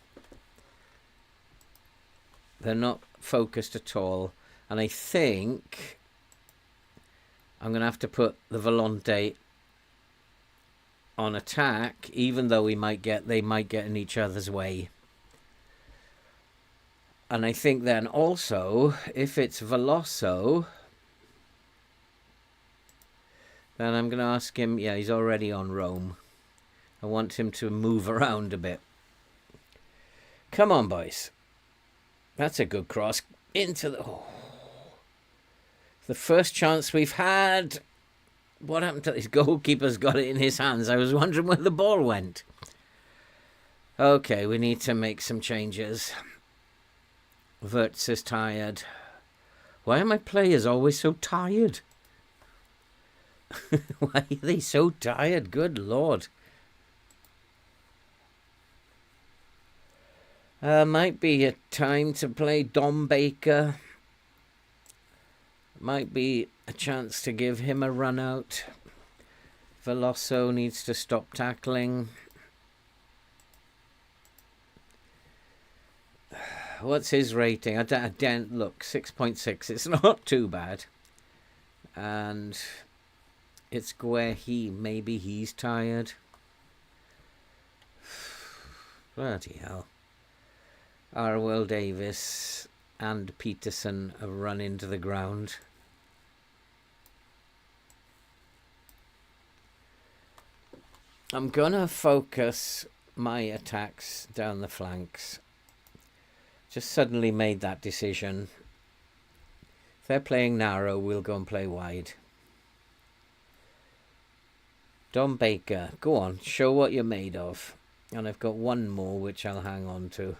They're not focused at all. And I think I'm going to have to put the Volante on attack, even though they might get in each other's way. And I think then also, if it's Veloso, then I'm going to ask him, yeah, he's already on Rome. I want him to move around a bit. Come on, boys. That's a good cross. Into the... Oh. The first chance we've had. What happened to this? Goalkeeper's got it in his hands. I was wondering where the ball went. Okay, we need to make some changes. Wirtz is tired. Why are my players always so tired? Why are they so tired? Good Lord. Might be a time to play Dom Baker. Might be a chance to give him a run out. Veloso needs to stop tackling. What's his rating? I don't look, 6.6. It's not too bad. And it's Guehi. Maybe he's tired. Bloody hell. Will Davis and Peterson have run into the ground. I'm gonna focus my attacks down the flanks. Just suddenly made that decision. If they're playing narrow, we'll go and play wide. Dom Baker, go on, show what you're made of. And I've got one more which I'll hang on to.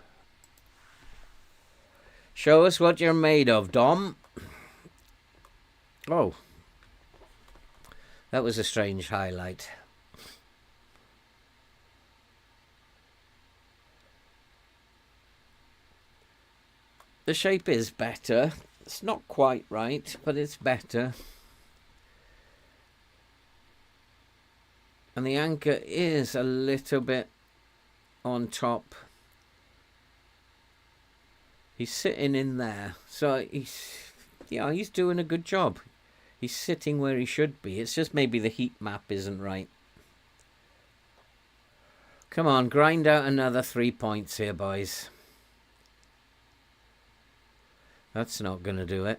Show us what you're made of, Dom. Oh. That was a strange highlight. The shape is better. It's not quite right, but it's better. And the anchor is a little bit on top. He's sitting in there. So he's doing a good job. He's sitting where he should be. It's just maybe the heat map isn't right. Come on, grind out another 3 points here, boys. That's not going to do it.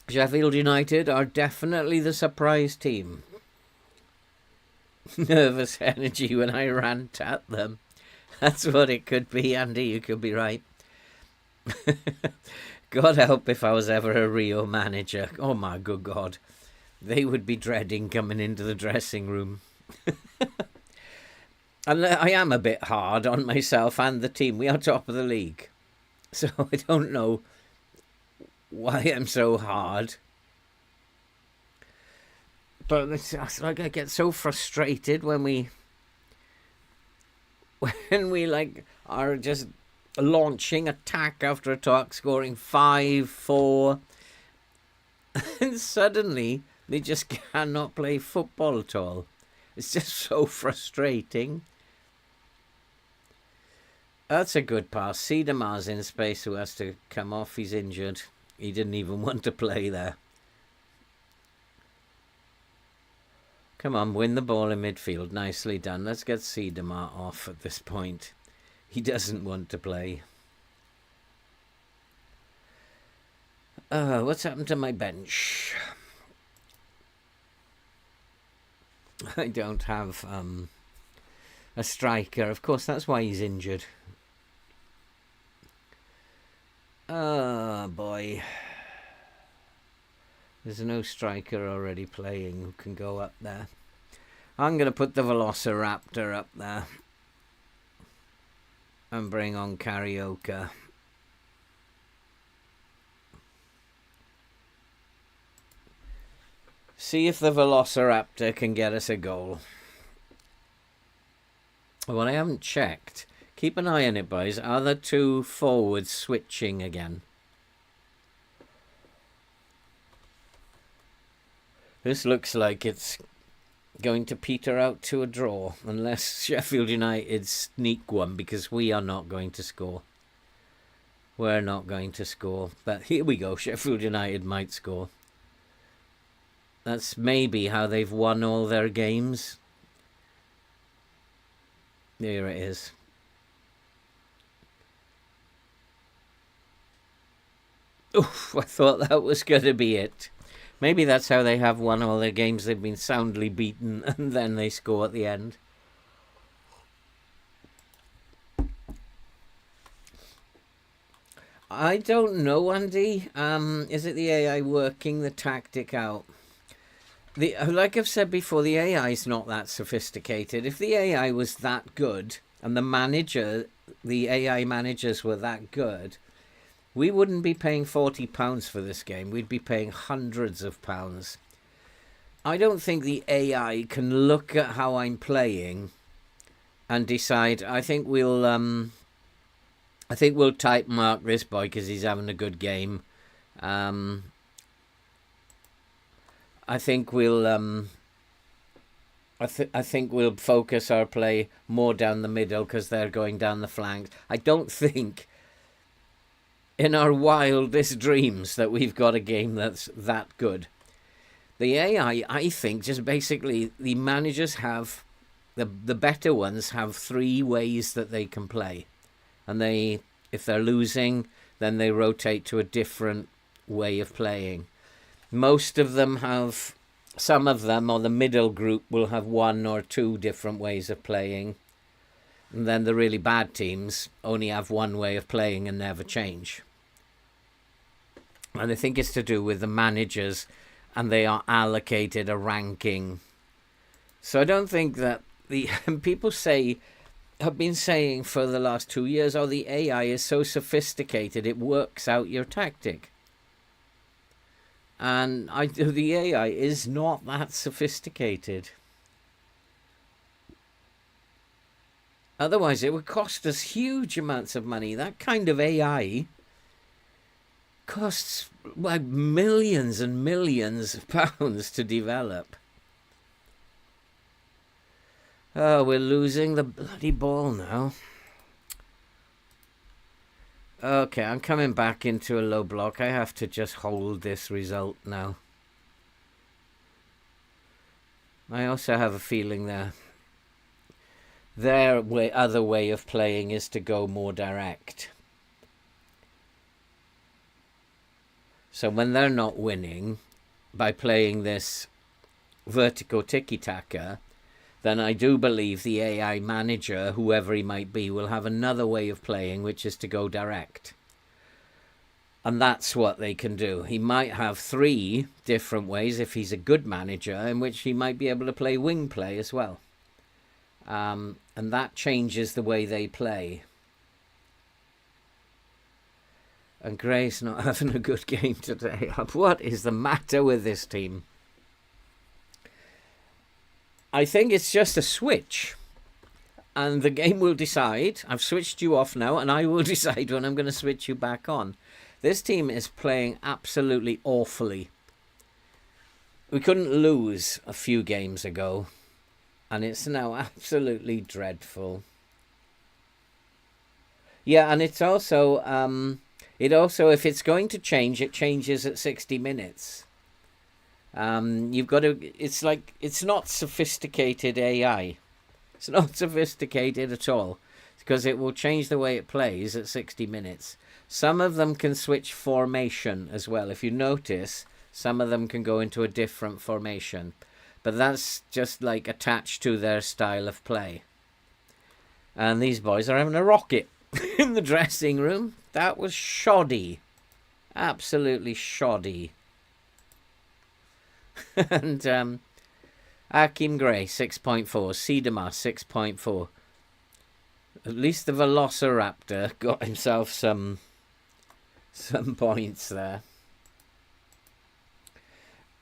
Sheffield United are definitely the surprise team. Nervous energy when I rant at them. That's what it could be, Andy. You could be right. God help if I was ever a Rio manager. Oh my good God. They would be dreading coming into the dressing room. And I am a bit hard on myself and the team. We are top of the league. So I don't know why I'm so hard. But it's like I get so frustrated when we like are just launching attack after attack, scoring 5-4. And suddenly they just cannot play football at all. It's just so frustrating. That's a good pass. Siedemar's in space who has to come off. He's injured. He didn't even want to play there. Come on, win the ball in midfield. Nicely done. Let's get Siedemar off at this point. He doesn't want to play. What's happened to my bench? I don't have a striker. Of course, that's why he's injured. Oh, boy. There's no striker already playing who can go up there. I'm going to put the Velociraptor up there. And bring on Karaoke. See if the Velociraptor can get us a goal. Well, I haven't checked. Keep an eye on it, boys. Are the two forwards switching again? This looks like it's going to peter out to a draw, unless Sheffield United sneak one, because we are not going to score. We're not going to score. But here we go. Sheffield United might score. That's maybe how they've won all their games. There it is. Oof, I thought that was going to be it. Maybe that's how they have won all their games. They've been soundly beaten and then they score at the end. I don't know, Andy. Is it the AI working the tactic out? Like I've said before, the AI is not that sophisticated. If the AI was that good and the AI managers were that good, we wouldn't be paying £40 for this game. We'd be paying hundreds of pounds. I don't think the AI can look at how I'm playing and decide, I think we'll type mark this boy because he's having a good game. I think we'll I think we'll focus our play more down the middle because they're going down the flanks. I don't think in our wildest dreams that we've got a game that's that good. The AI, I think, just basically the managers have, the better ones have 3 ways that they can play. And if they're losing, then they rotate to a different way of playing. Most of them have, some of them, or the middle group, will have 1 or 2 different ways of playing. And then the really bad teams only have 1 way of playing and never change. And I think it's to do with the managers, and they are allocated a ranking. So I don't think that people have been saying for the last 2 years, oh, the AI is so sophisticated, it works out your tactic. And the AI is not that sophisticated. Otherwise, it would cost us huge amounts of money. That kind of AI costs like millions and millions of pounds to develop. Oh, we're losing the bloody ball now. Okay, I'm coming back into a low block. I have to just hold this result now. I also have a feeling their other way of playing is to go more direct. So when they're not winning by playing this vertical tiki-taka, then I do believe the AI manager, whoever he might be, will have another way of playing, which is to go direct. And that's what they can do. He might have 3 different ways, if he's a good manager, in which he might be able to play wing play as well. And that changes the way they play. And Gray's not having a good game today. What is the matter with this team? I think it's just a switch. And the game will decide. I've switched you off now, and I will decide when I'm going to switch you back on. This team is playing absolutely awfully. We couldn't lose a few games ago. And it's now absolutely dreadful. Yeah, and it's also... if it's going to change, it changes at 60 minutes. You've got to, it's not sophisticated AI. It's not sophisticated at all, because it will change the way it plays at 60 minutes. Some of them can switch formation as well. If you notice, some of them can go into a different formation, but that's just like attached to their style of play. And these boys are having a rocket in the dressing room. That was shoddy. Absolutely shoddy. And Akim Gray, 6.4. Seedemar, 6.4. At least the Velociraptor got himself some points there.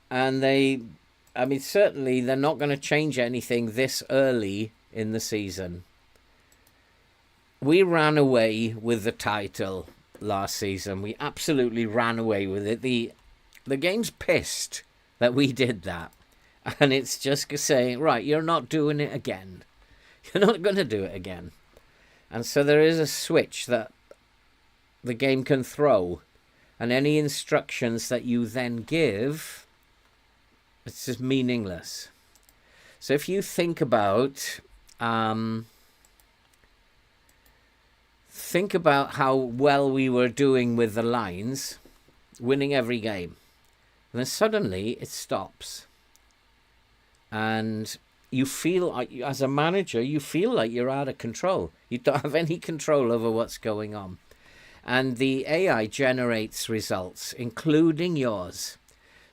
And certainly they're not going to change anything this early in the season. We ran away with the title last season. We absolutely ran away with it. The game's pissed that we did that. And it's just saying, right, you're not doing it again. You're not going to do it again. And so there is a switch that the game can throw. And any instructions that you then give, it's just meaningless. So if you think about how well we were doing with the lines, winning every game, and then suddenly it stops. And you feel, as a manager, you feel like you're out of control. You don't have any control over what's going on. And the AI generates results, including yours.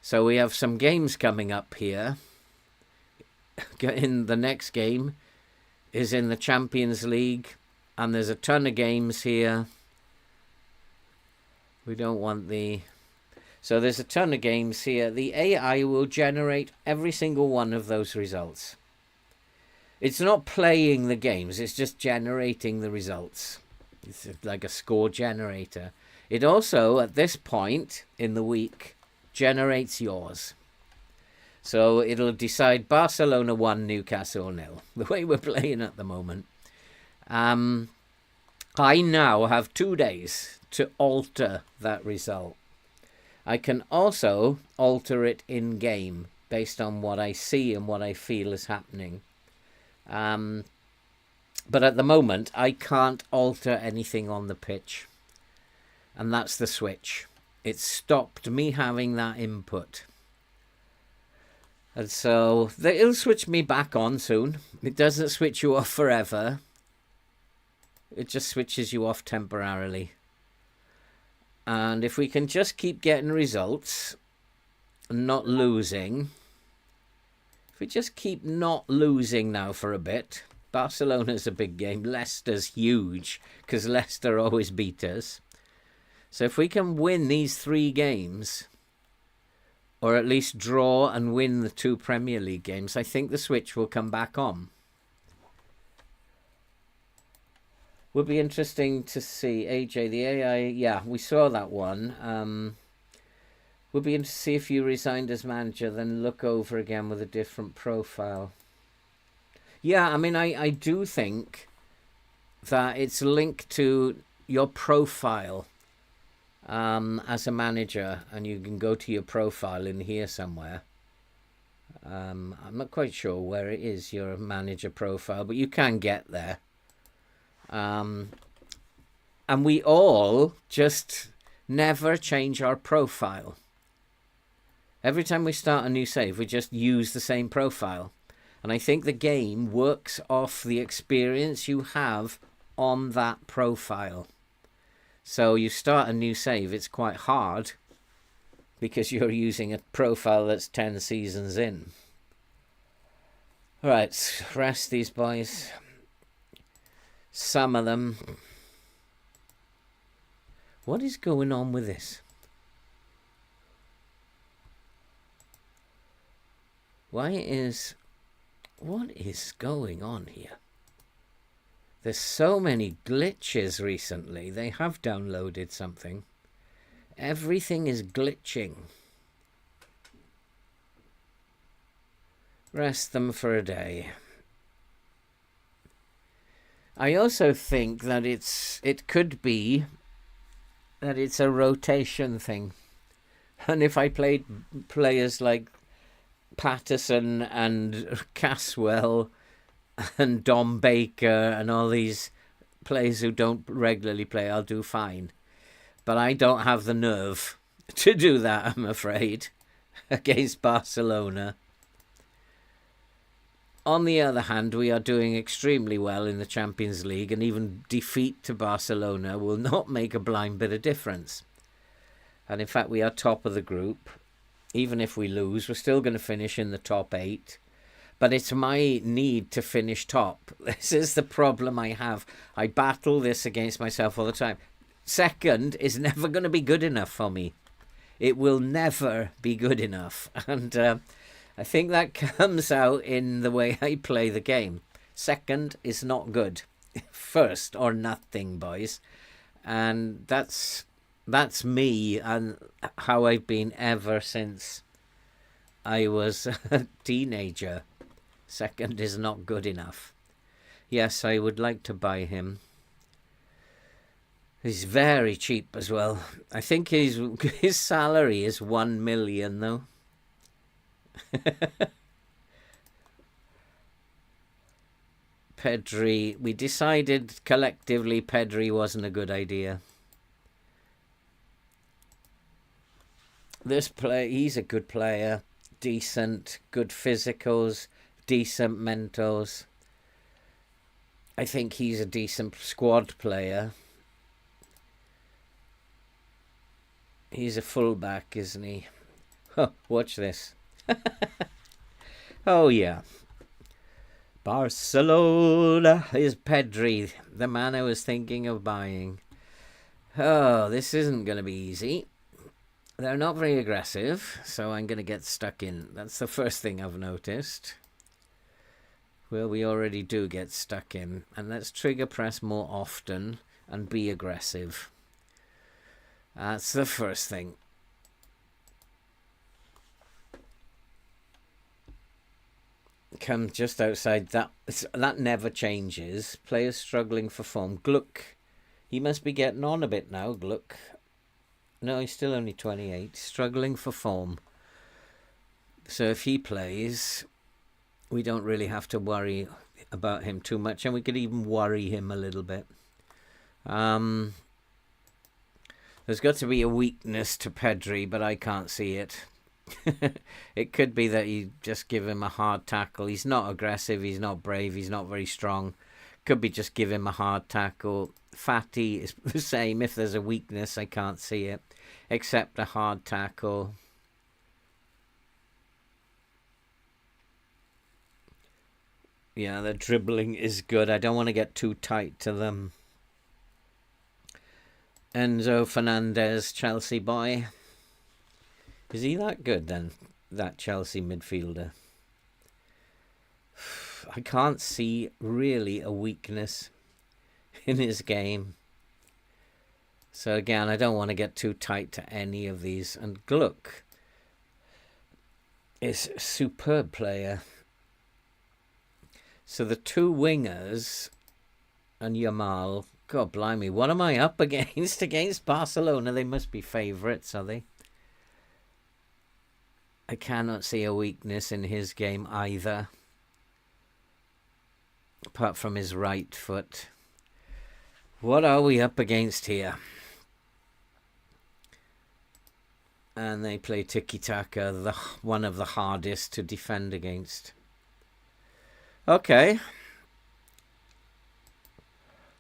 So we have some games coming up here. In the next game is in the Champions League. And there's a ton of games here. We don't want the... So there's a ton of games here. The AI will generate every single one of those results. It's not playing the games. It's just generating the results. It's like a score generator. It also, at this point in the week, generates yours. So it'll decide Barcelona 1, Newcastle 0. The way we're playing at the moment. I now have 2 days to alter that result. I can also alter it in game based on what I see and what I feel is happening. But at the moment, I can't alter anything on the pitch. And that's the switch. It stopped me having that input. And so it'll switch me back on soon. It doesn't switch you off forever. It just switches you off temporarily. And if we can just keep getting results and not losing, if we just keep not losing now for a bit, Barcelona's a big game, Leicester's huge, because Leicester always beat us. So if we can win these 3 games, or at least draw and win the 2 Premier League games, I think the switch will come back on. Would be interesting to see AJ, the AI. Yeah, we saw that one. Would be interesting to see if you resigned as manager, then look over again with a different profile. Yeah, I mean, I do think that it's linked to your profile as a manager, and you can go to your profile in here somewhere. I'm not quite sure where it is, your manager profile, but you can get there. And we all just never change our profile. Every time we start a new save, we just use the same profile. And I think the game works off the experience you have on that profile. So you start a new save, it's quite hard because you're using a profile that's 10 seasons in. All right, let's rest these boys. Some of them. What is going on with this? What is going on here? There's so many glitches recently. They have downloaded something. Everything is glitching. Rest them for a day. I also think that it could be that it's a rotation thing. And if I played players like Patterson and Caswell and Dom Baker and all these players who don't regularly play, I'll do fine. But I don't have the nerve to do that, I'm afraid, against Barcelona. On the other hand, we are doing extremely well in the Champions League, and even defeat to Barcelona will not make a blind bit of difference. And in fact, we are top of the group. Even if we lose, we're still going to finish in the top 8. But it's my need to finish top. This is the problem I have. I battle this against myself all the time. Second is never going to be good enough for me. It will never be good enough. And I think that comes out in the way I play the game. Second is not good. First or nothing, boys. And that's me and how I've been ever since I was a teenager. Second is not good enough. Yes, I would like to buy him. He's very cheap as well. I think his salary is 1 million though. Pedri, we decided collectively Pedri wasn't a good idea. This player, he's a good player. Decent, good physicals, decent mentals. I think he's a decent squad player. He's a fullback, isn't he? Oh, watch this. Oh, yeah. Barcelona is Pedri, the man I was thinking of buying. Oh, this isn't going to be easy. They're not very aggressive, so I'm going to get stuck in. That's the first thing I've noticed. Well, we already do get stuck in. And let's trigger press more often and be aggressive. That's the first thing. Come just outside that. That never changes. Players struggling for form. Gluck. He must be getting on a bit now, Gluck. No, he's still only 28. Struggling for form. So if he plays, we don't really have to worry about him too much. And we could even worry him a little bit. There's got to be a weakness to Pedri, but I can't see it. It could be that you just give him a hard tackle. He's not aggressive. He's not brave. He's not very strong. Could be just give him a hard tackle. Fatty is the same. If there's a weakness, I can't see it. Except a hard tackle. Yeah, the dribbling is good. I don't want to get too tight to them. Enzo Fernandez, Chelsea boy. Is he that good then, that Chelsea midfielder? I can't see really a weakness in his game. So again, I don't want to get too tight to any of these. And Gluck is a superb player. So the two wingers and Yamal, God blimey, what am I up against? Against Barcelona? They must be favourites, are they? I cannot see a weakness in his game either. Apart from his right foot. What are we up against here? And they play tiki-taka, one of the hardest to defend against. Okay.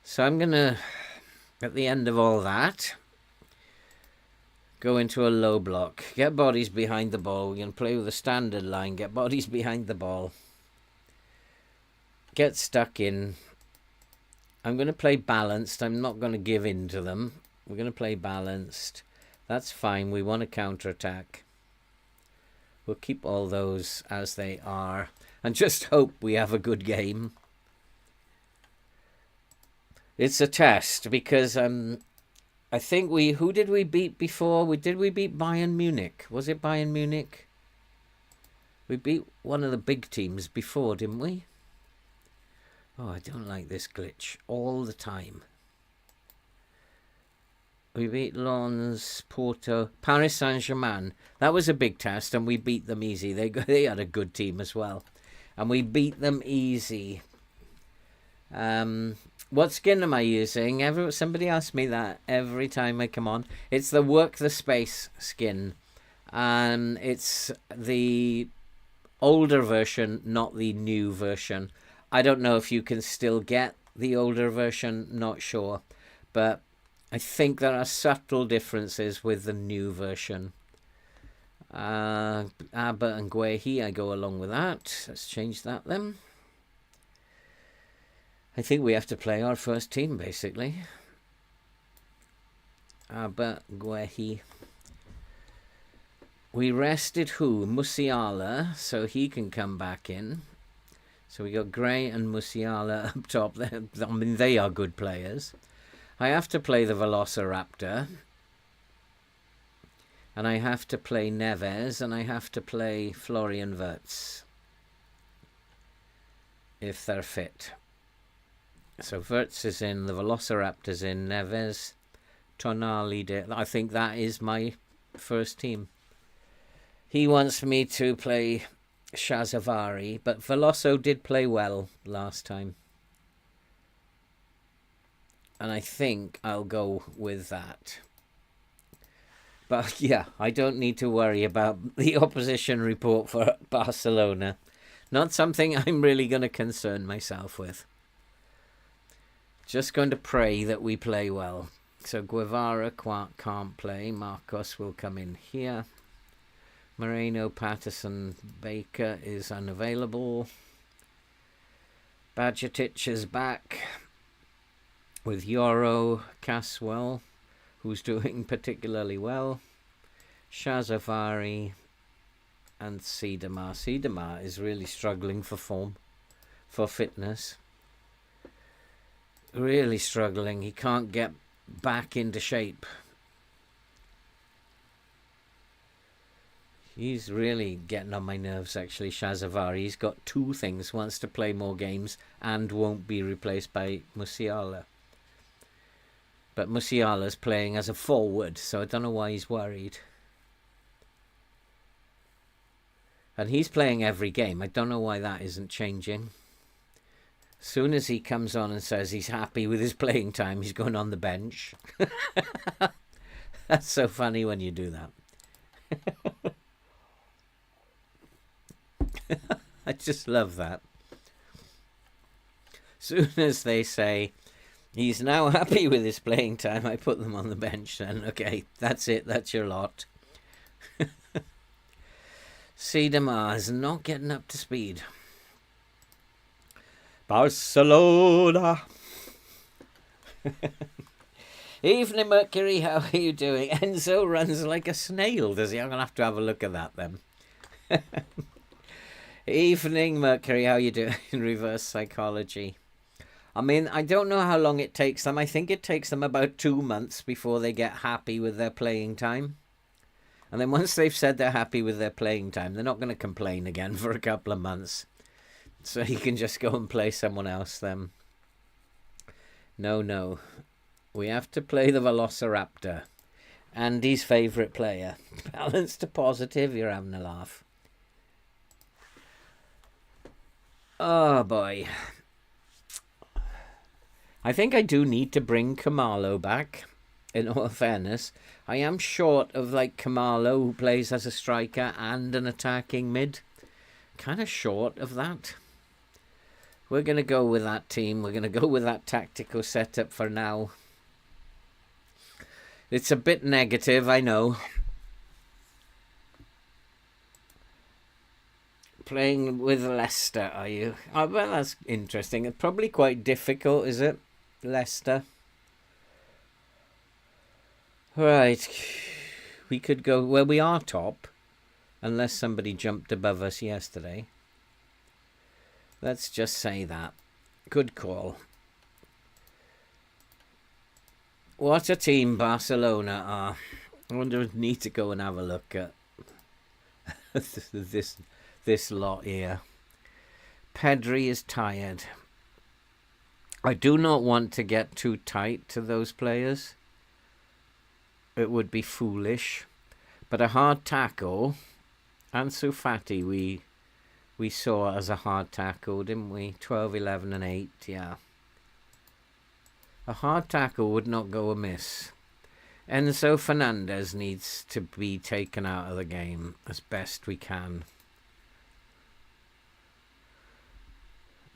So I'm going to, at the end of all that, go into a low block. Get bodies behind the ball. We can play with a standard line. Get bodies behind the ball. Get stuck in. I'm going to play balanced. I'm not going to give in to them. We're going to play balanced. That's fine. We want to counter-attack. We'll keep all those as they are. And just hope we have a good game. It's a test because I think who did we beat before? Did we beat Bayern Munich? Was it Bayern Munich? We beat one of the big teams before, didn't we? Oh, I don't like this glitch all the time. We beat Lens, Porto, Paris Saint-Germain. That was a big test, and we beat them easy. They had a good team as well, and we beat them easy. What skin am I using? Somebody asks me that every time I come on. It's the Work the Space skin. It's the older version, not the new version. I don't know if you can still get the older version, not sure. But I think there are subtle differences with the new version. Abba and Guehi, I go along with that. Let's change that then. I think we have to play our first team, basically. Abba, Guehi. We rested who? Musiala, so he can come back in. So we got Gray and Musiala up top. I mean, they are good players. I have to play the Velociraptor. And I have to play Neves, and I have to play Florian Wirtz. If they're fit. So Wirtz is in, the Velociraptor's in, Neves, Tonali. I think that is my first team. He wants me to play Shazavari, but Veloso did play well last time. And I think I'll go with that. But yeah, I don't need to worry about the opposition report for Barcelona. Not something I'm really going to concern myself with. Just going to pray that we play well. So Guevara can't play. Marcos will come in here. Moreno, Patterson, Baker is unavailable. Bajcetic is back with Yoro, Caswell, who's doing particularly well. Shazavari and Siedemar. Siedemar is really struggling for form, for fitness. Really struggling. He can't get back into shape. He's really getting on my nerves, actually, Shazavari. He's got two things. Wants to play more games and won't be replaced by Musiala. But Musiala's playing as a forward, so I don't know why he's worried. And he's playing every game. I don't know why that isn't changing. As soon as he comes on and says he's happy with his playing time, he's going on the bench. That's so funny when you do that. I just love that. Soon as they say he's now happy with his playing time, I put them on the bench then. Okay, that's it. That's your lot. Siedemar is not getting up to speed. Barcelona. Evening, Mercury. How are you doing? Enzo runs like a snail, does he? I'm going to have a look at that then. Evening, Mercury. How you doing? Reverse psychology. I mean, I don't know how long it takes them. I think it takes them about 2 months before they get happy with their playing time. And then once they've said they're happy with their playing time, they're not going to complain again for a couple of months. So you can just go and play someone else then. No. We have to play the Velociraptor. Andy's favourite player. Balance to positive, you're having a laugh. Oh boy. I think I do need to bring Kamalo back, in all fairness. I am short of like Kamalo, who plays as a striker and an attacking mid. Kind of short of that. We're going to go with that team. We're going to go with that tactical setup for now. It's a bit negative, I know. Playing with Leicester, are you? Oh, well, that's interesting. It's probably quite difficult, is it? Leicester. Right. We could go... Well, we are top. Unless somebody jumped above us yesterday. Let's just say that. Good call. What a team Barcelona are. I wonder if we need to go and have a look at this lot here. Pedri is tired. I do not want to get too tight to those players. It would be foolish. But a hard tackle. Ansu Fati we saw as a hard tackle, didn't we? 12, 11 and 8, yeah. A hard tackle would not go amiss. Enzo Fernandez needs to be taken out of the game as best we can.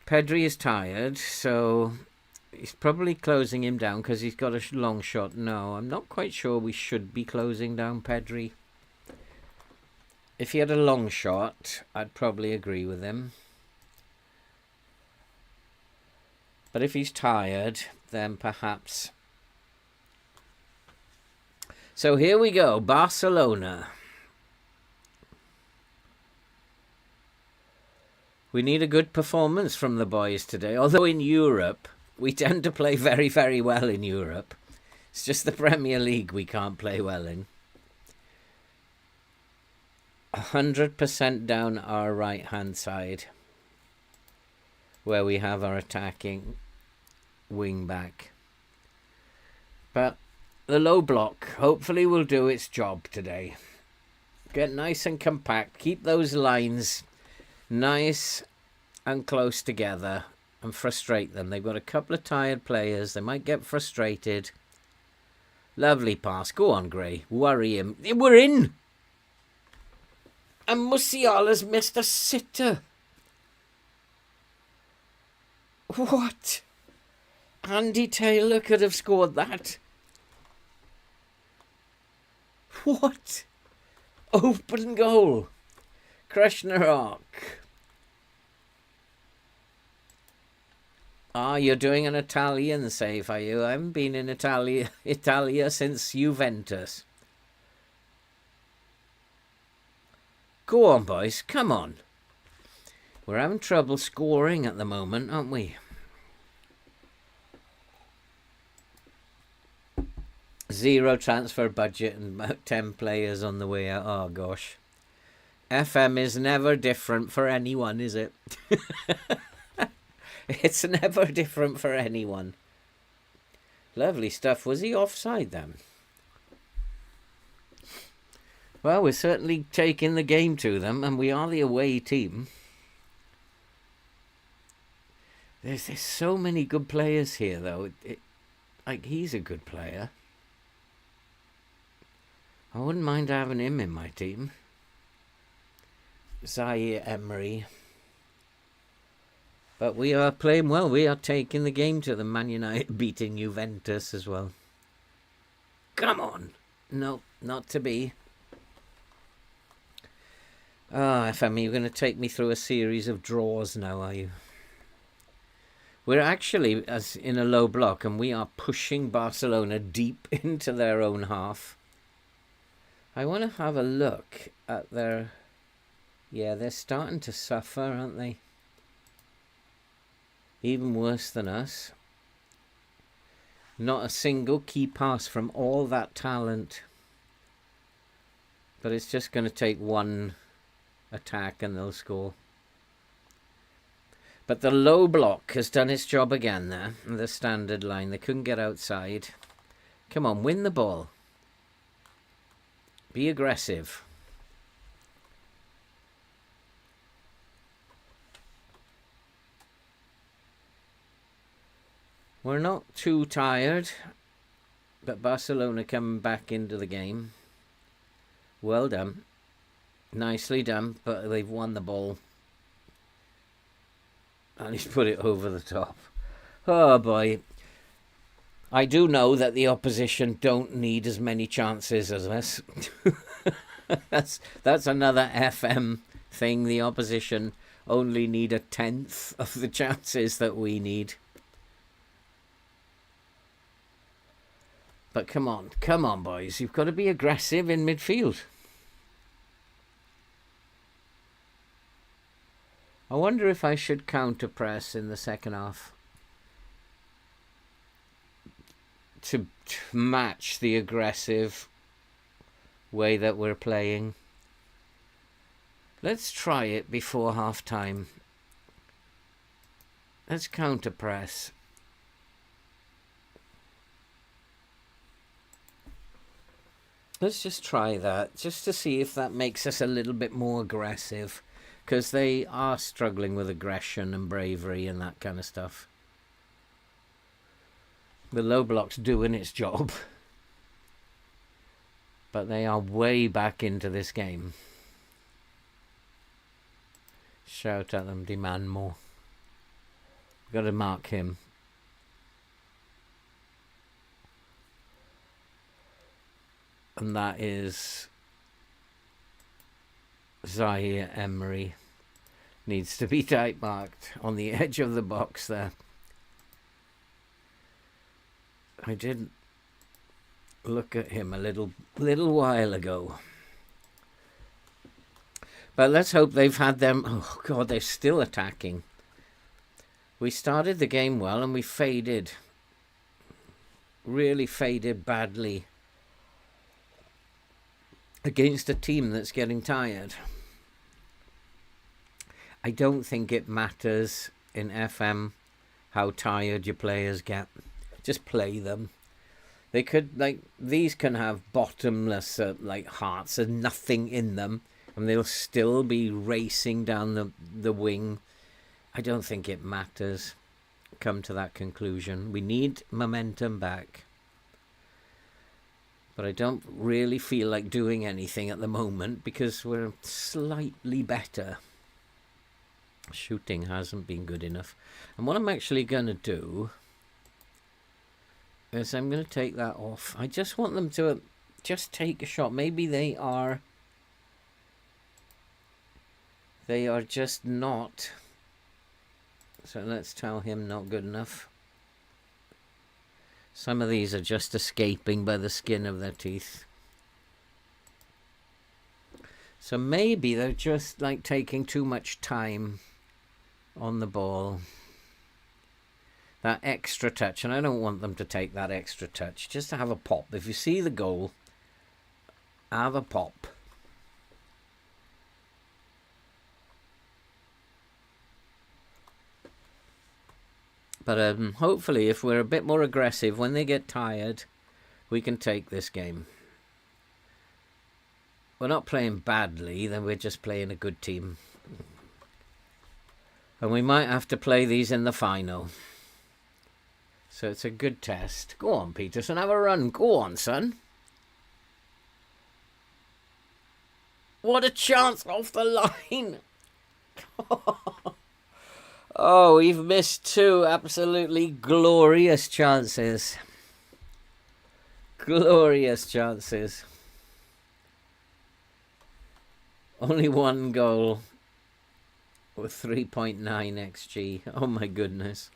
Pedri is tired, so he's probably closing him down because he's got a long shot. No, I'm not quite sure we should be closing down Pedri. If he had a long shot, I'd probably agree with him. But if he's tired, then perhaps. So here we go, Barcelona. We need a good performance from the boys today. Although in Europe, we tend to play very, very well in Europe. It's just the Premier League we can't play well in. 100% down our right-hand side, where we have our attacking wing back. But the low block hopefully will do its job today. Get nice and compact. Keep those lines nice and close together and frustrate them. They've got a couple of tired players. They might get frustrated. Lovely pass. Go on, Gray. Worry him. We're in! And Musiala's missed a sitter. What? Andy Taylor could have scored that. What? Open goal. Krasnarok. Ah, you're doing an Italian save, are you? I haven't been in Italia since Juventus. Go on, boys. Come on. We're having trouble scoring at the moment, aren't we? 0 transfer budget and about 10 players on the way out. Oh, gosh. FM is never different for anyone, is it? It's never different for anyone. Lovely stuff. Was he offside then? Well, we're certainly taking the game to them, and we are the away team. There's so many good players here, though. Like, he's a good player. I wouldn't mind having him in my team. Zaire Emery. But we are playing well. We are taking the game to them. Man United beating Juventus as well. Come on. No, not to be. Ah, FM, you're going to take me through a series of draws now, are you? We're actually as in a low block, and we are pushing Barcelona deep into their own half. I want to have a look at their... Yeah, they're starting to suffer, aren't they? Even worse than us. Not a single key pass from all that talent. But it's just going to take one attack and they'll score. But the low block has done its job again there. The standard line. They couldn't get outside. Come on, win the ball. Be aggressive. We're not too tired, but Barcelona coming back into the game. Well done. Nicely done, but they've won the ball. And he's put it over the top. Oh boy. I do know that the opposition don't need as many chances as us. That's another FM thing. The opposition only need 1/10 of the chances that we need. But come on, boys. You've got to be aggressive in midfield. I wonder if I should counter-press in the second half to match the aggressive way that we're playing. Let's try it before half-time. Let's counter-press. Let's just try that, just to see if that makes us a little bit more aggressive. Because they are struggling with aggression and bravery and that kind of stuff. The low block's doing its job. But they are way back into this game. Shout at them, demand more. Got to mark him. And that is Zaire Emery needs to be tight marked on the edge of the box there. I did look at him a little while ago. But let's hope they've had them. Oh, God, they're still attacking. We started the game well and we faded. Really faded badly against a team that's getting tired. I don't think it matters in FM how tired your players get. Just play them. They could, like, these can have bottomless, like, hearts and nothing in them, and they'll still be racing down the wing. I don't think it matters. Come to that conclusion. We need momentum back. But I don't really feel like doing anything at the moment because we're slightly better. Shooting hasn't been good enough. And what I'm actually going to do is I'm going to take that off. I just want them to just take a shot. Maybe they are just not. So let's tell him not good enough. Some of these are just escaping by the skin of their teeth. So maybe they're just like taking too much time on the ball. That extra touch, and I don't want them to take that extra touch. Just to have a pop. If you see the goal, have a pop. But hopefully, if we're a bit more aggressive, when they get tired, we can take this game. We're not playing badly, then we're just playing a good team. And we might have to play these in the final. So it's a good test. Go on, Peterson, have a run. Go on, son. What a chance off the line. Oh, we've missed two absolutely glorious chances. Glorious chances. Only one goal with 3.9 XG. Oh my goodness.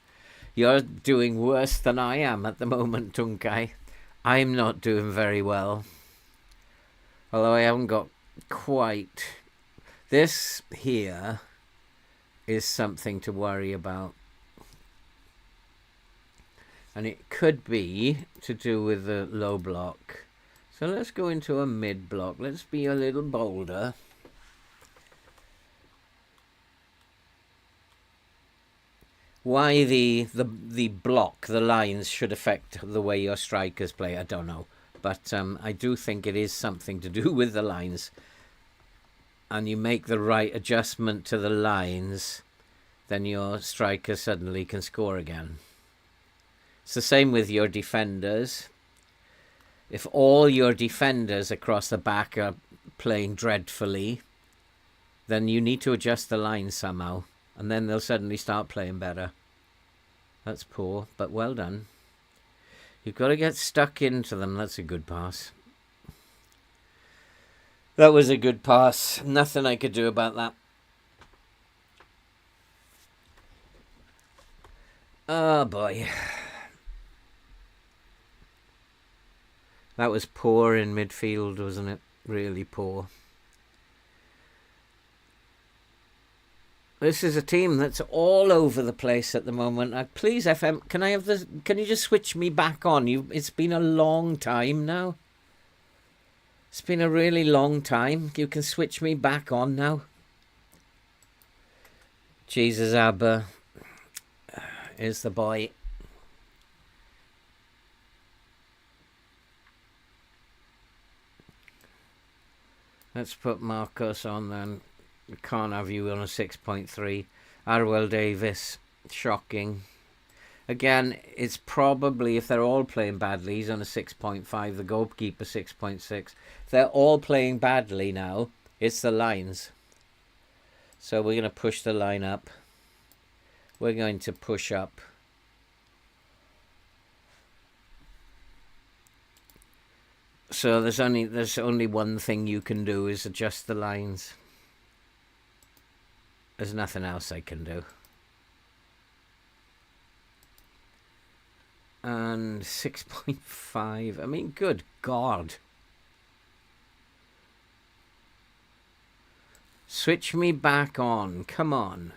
You're doing worse than I am at the moment, Tunkai. I'm not doing very well. Although I haven't got quite... This here is something to worry about. And it could be to do with the low block. So let's go into a mid block. Let's be a little bolder. Why the block, the lines should affect the way your strikers play, I don't know. But I do think it is something to do with the lines. And you make the right adjustment to the lines, then your striker suddenly can score again. It's the same with your defenders. If all your defenders across the back are playing dreadfully, then you need to adjust the lines somehow. And then they'll suddenly start playing better. That's poor, but well done. You've got to get stuck into them. That's a good pass. That was a good pass. Nothing I could do about that. Oh boy. That was poor in midfield, wasn't it? Really poor. This is a team that's all over the place at the moment. Please, FM, can I have this? Can you just switch me back on? It's been a long time now. It's been a really long time. You can switch me back on now. Jesus, Abba is the boy. Let's put Marcos on then. We can't have you on a 6.3. Arwell Davis, shocking. Again, it's probably, if they're all playing badly, he's on a 6.5. The goalkeeper 6.6. If they're all playing badly now, it's the lines. So we're going to push the line up. We're going to push up. So there's only one thing you can do is adjust the lines. There's nothing else I can do. And 6.5. I mean, good God. Switch me back on. Come on.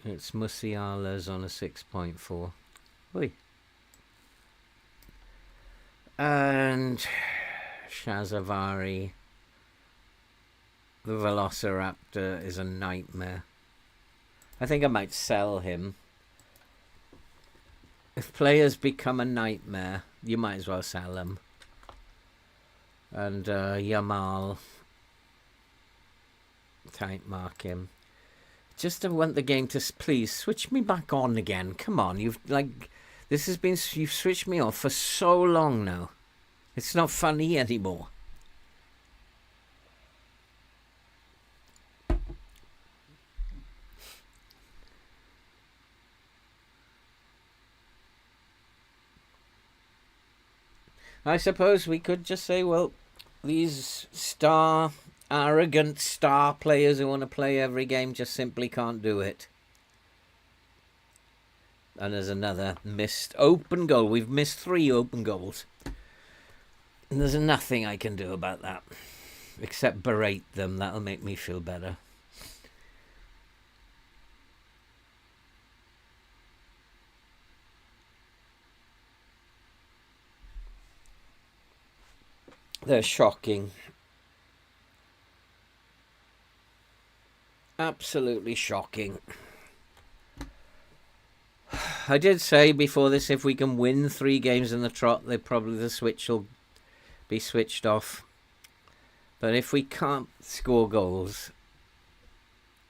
It's Musiala's on a 6.4. Oi. And Shazavari. The Velociraptor is a nightmare. I think I might sell him. If players become a nightmare, you might as well sell them. And Yamal. Type mark him. Just I want the game to please switch me back on again. Come on, you've switched me off for so long now. It's not funny anymore. I suppose we could just say, well, these arrogant star players who want to play every game just simply can't do it. And there's another missed open goal. We've missed 3 open goals. And there's nothing I can do about that. Except berate them. That'll make me feel better. They're shocking. Absolutely shocking. I did say before this, if we can win 3 games in the trot, the switch will be switched off. But if we can't score goals,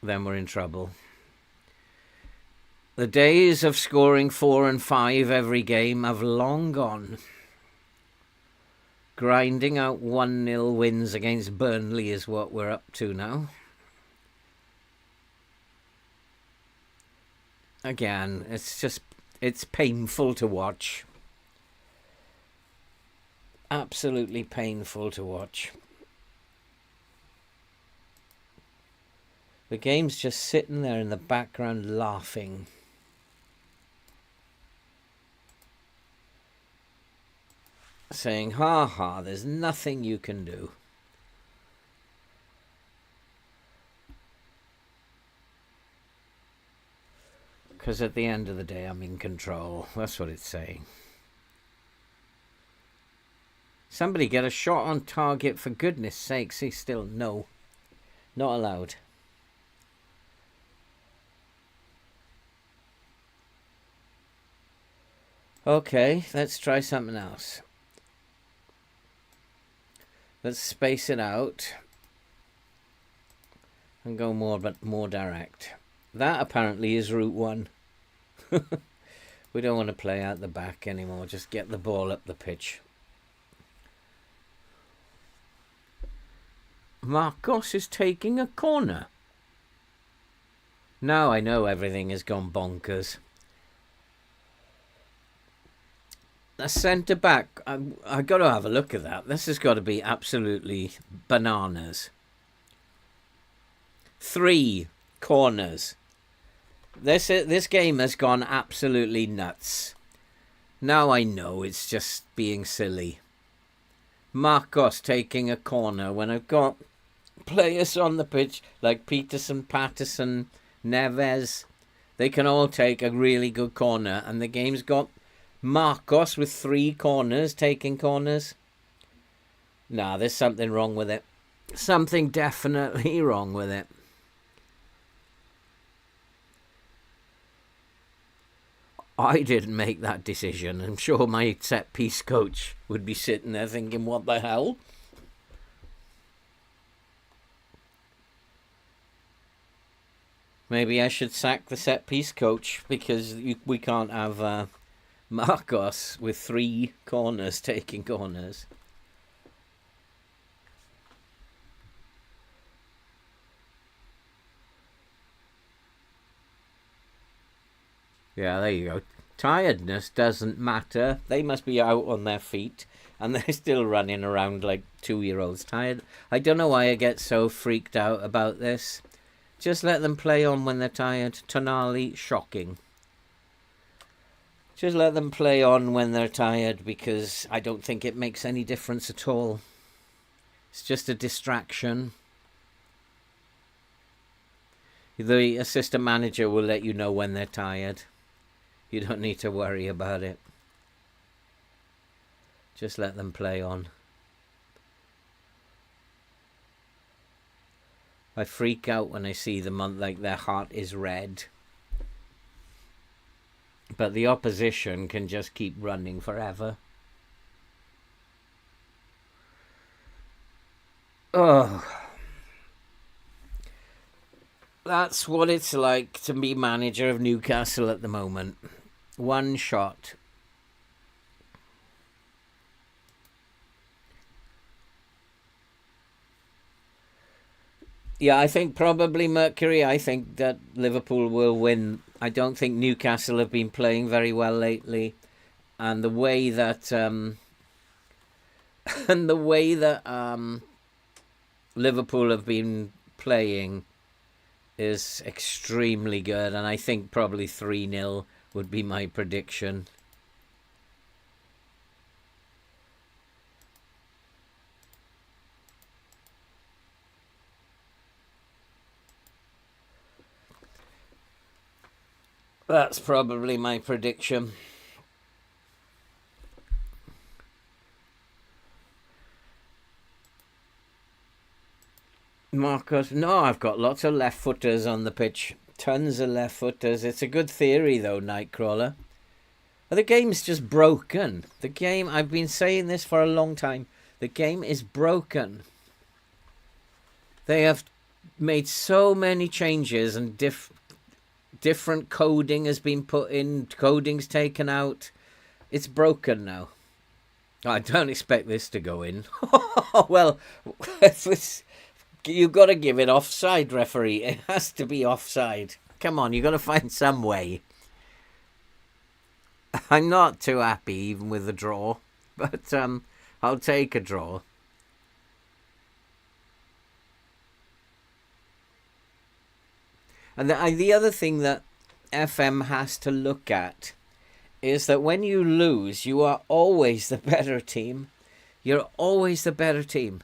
then we're in trouble. The days of scoring 4 and 5 every game have long gone. Grinding out 1-0 wins against Burnley is what we're up to now. Again, it's painful to watch. Absolutely painful to watch. The game's just sitting there in the background laughing. Saying, ha ha, there's nothing you can do. Because at the end of the day, I'm in control. That's what it's saying. Somebody get a shot on target, for goodness sakes. He's still, no. Not allowed. Okay, let's try something else. Let's space it out and go more direct. That apparently is route 1. We don't want to play out the back anymore. Just get the ball up the pitch. Marcos is taking a corner. Now I know everything has gone bonkers. A centre back, I've got to have a look at that. This has got to be absolutely bananas. 3 corners. This game has gone absolutely nuts. Now I know it's just being silly. Marcos taking a corner when I've got players on the pitch like Peterson, Patterson, Neves. They can all take a really good corner, and the game's got Marcos with 3 corners, taking corners. Nah, there's something wrong with it. Something definitely wrong with it. I didn't make that decision. I'm sure my set-piece coach would be sitting there thinking, what the hell? Maybe I should sack the set-piece coach, because we can't have Marcos with 3 corners taking corners. Yeah, there you go. Tiredness doesn't matter. They must be out on their feet and they're still running around like 2-year-olds tired. I don't know why I get so freaked out about this. Just let them play on when they're tired. Tonali, shocking. Just let them play on when they're tired, because I don't think it makes any difference at all. It's just a distraction. The assistant manager will let you know when they're tired. You don't need to worry about it. Just let them play on. I freak out when I see them on, like their heart is red. But the opposition can just keep running forever. Oh. That's what it's like to be manager of Newcastle at the moment. One shot. Yeah, I think probably Mercury. I think that Liverpool will win. I don't think Newcastle have been playing very well lately, and the way that Liverpool have been playing is extremely good, and I think probably 3-0 would be my prediction. That's probably my prediction. Marcus, no, I've got lots of left footers on the pitch. Tons of left footers. It's a good theory though, Nightcrawler. But the game's just broken. The game, I've been saying this for a long time. The game is broken. They have made so many changes, and different coding has been put in. Coding's taken out. It's broken now. I don't expect this to go in. Well, you've got to give it offside, referee. It has to be offside. Come on, you've got to find some way. I'm not too happy even with the draw, but I'll take a draw. And the other thing that FM has to look at is that when you lose, you are always the better team. You're always the better team.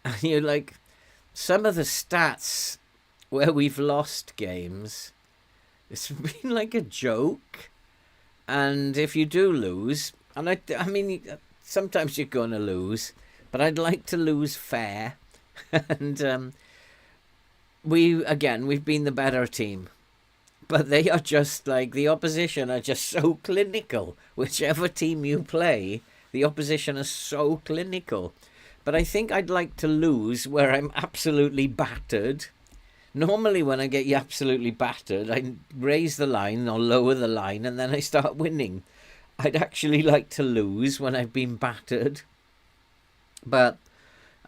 And you're like, some of the stats where we've lost games, it's been like a joke. And if you do lose, and I mean, sometimes you're going to lose, but I'd like to lose fair. And we've been the better team. But they are just like, the opposition are just so clinical. Whichever team you play, the opposition are so clinical. But I think I'd like to lose where I'm absolutely battered. Normally when I get absolutely battered, I raise the line or lower the line and then I start winning. I'd actually like to lose when I've been battered. But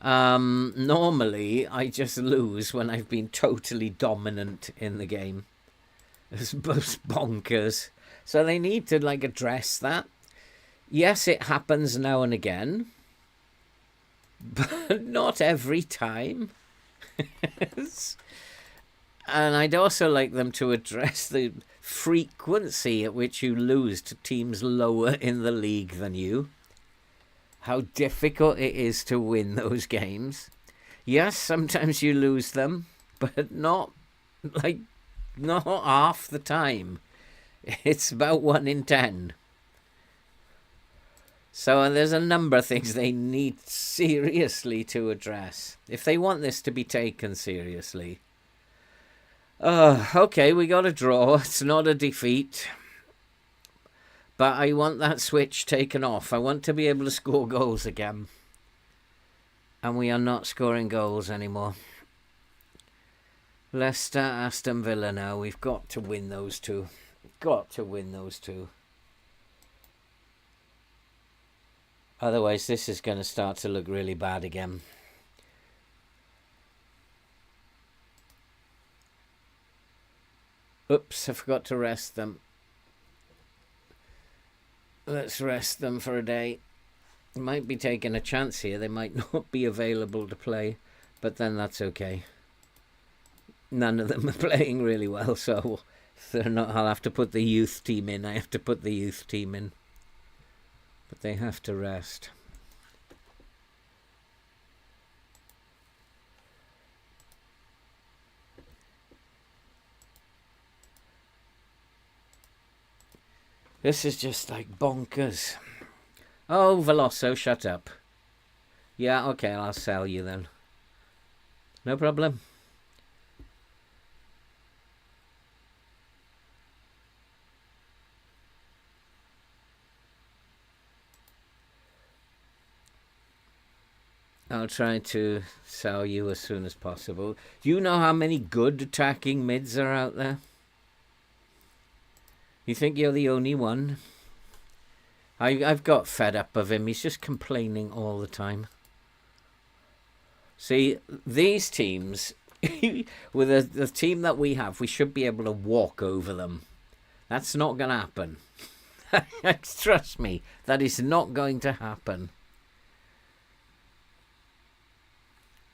normally I just lose when I've been totally dominant in the game. It's both bonkers. So they need to like address that. Yes, it happens now and again, but not every time. And I'd also like them to address the frequency at which you lose to teams lower in the league than you. How difficult it is to win those games. Yes, sometimes you lose them, but not half the time. It's about 1 in 10. So there's a number of things they need seriously to address if they want this to be taken seriously. Okay, we got a draw. It's not a defeat. But I want that switch taken off. I want to be able to score goals again. And we are not scoring goals anymore. Leicester, Aston Villa now. We've got to win those two. Got to win those two. Otherwise, this is going to start to look really bad again. Oops, I forgot to rest them. Let's rest them for a day. Might be taking a chance here. They might not be available to play, but then that's okay. None of them are playing really well, so if they're not, I'll have to put the youth team in. I have to put the youth team in. But they have to rest. This is just like bonkers. Oh, Veloso, shut up. Yeah, okay, I'll sell you then. No problem. I'll try to sell you as soon as possible. Do you know how many good attacking mids are out there? You think you're the only one? I've got fed up of him. He's just complaining all the time. See, these teams, with the team that we have, we should be able to walk over them. That's not going to happen. Trust me, that is not going to happen.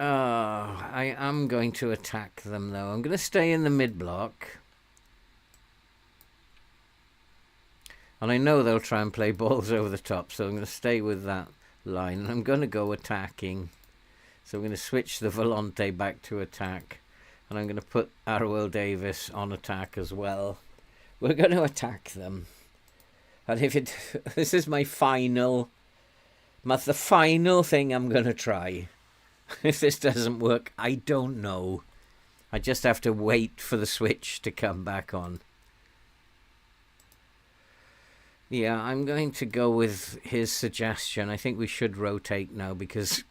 I am going to attack them, though. I'm going to stay in the mid-block. And I know they'll try and play balls over the top, so I'm going to stay with that line. And I'm going to go attacking. So I'm going to switch the Volante back to attack. And I'm going to put Arwell Davis on attack as well. We're going to attack them. And if it... This is my final... the final thing I'm going to try. If this doesn't work, I don't know. I just have to wait for the switch to come back on. Yeah, I'm going to go with his suggestion. I think we should rotate now because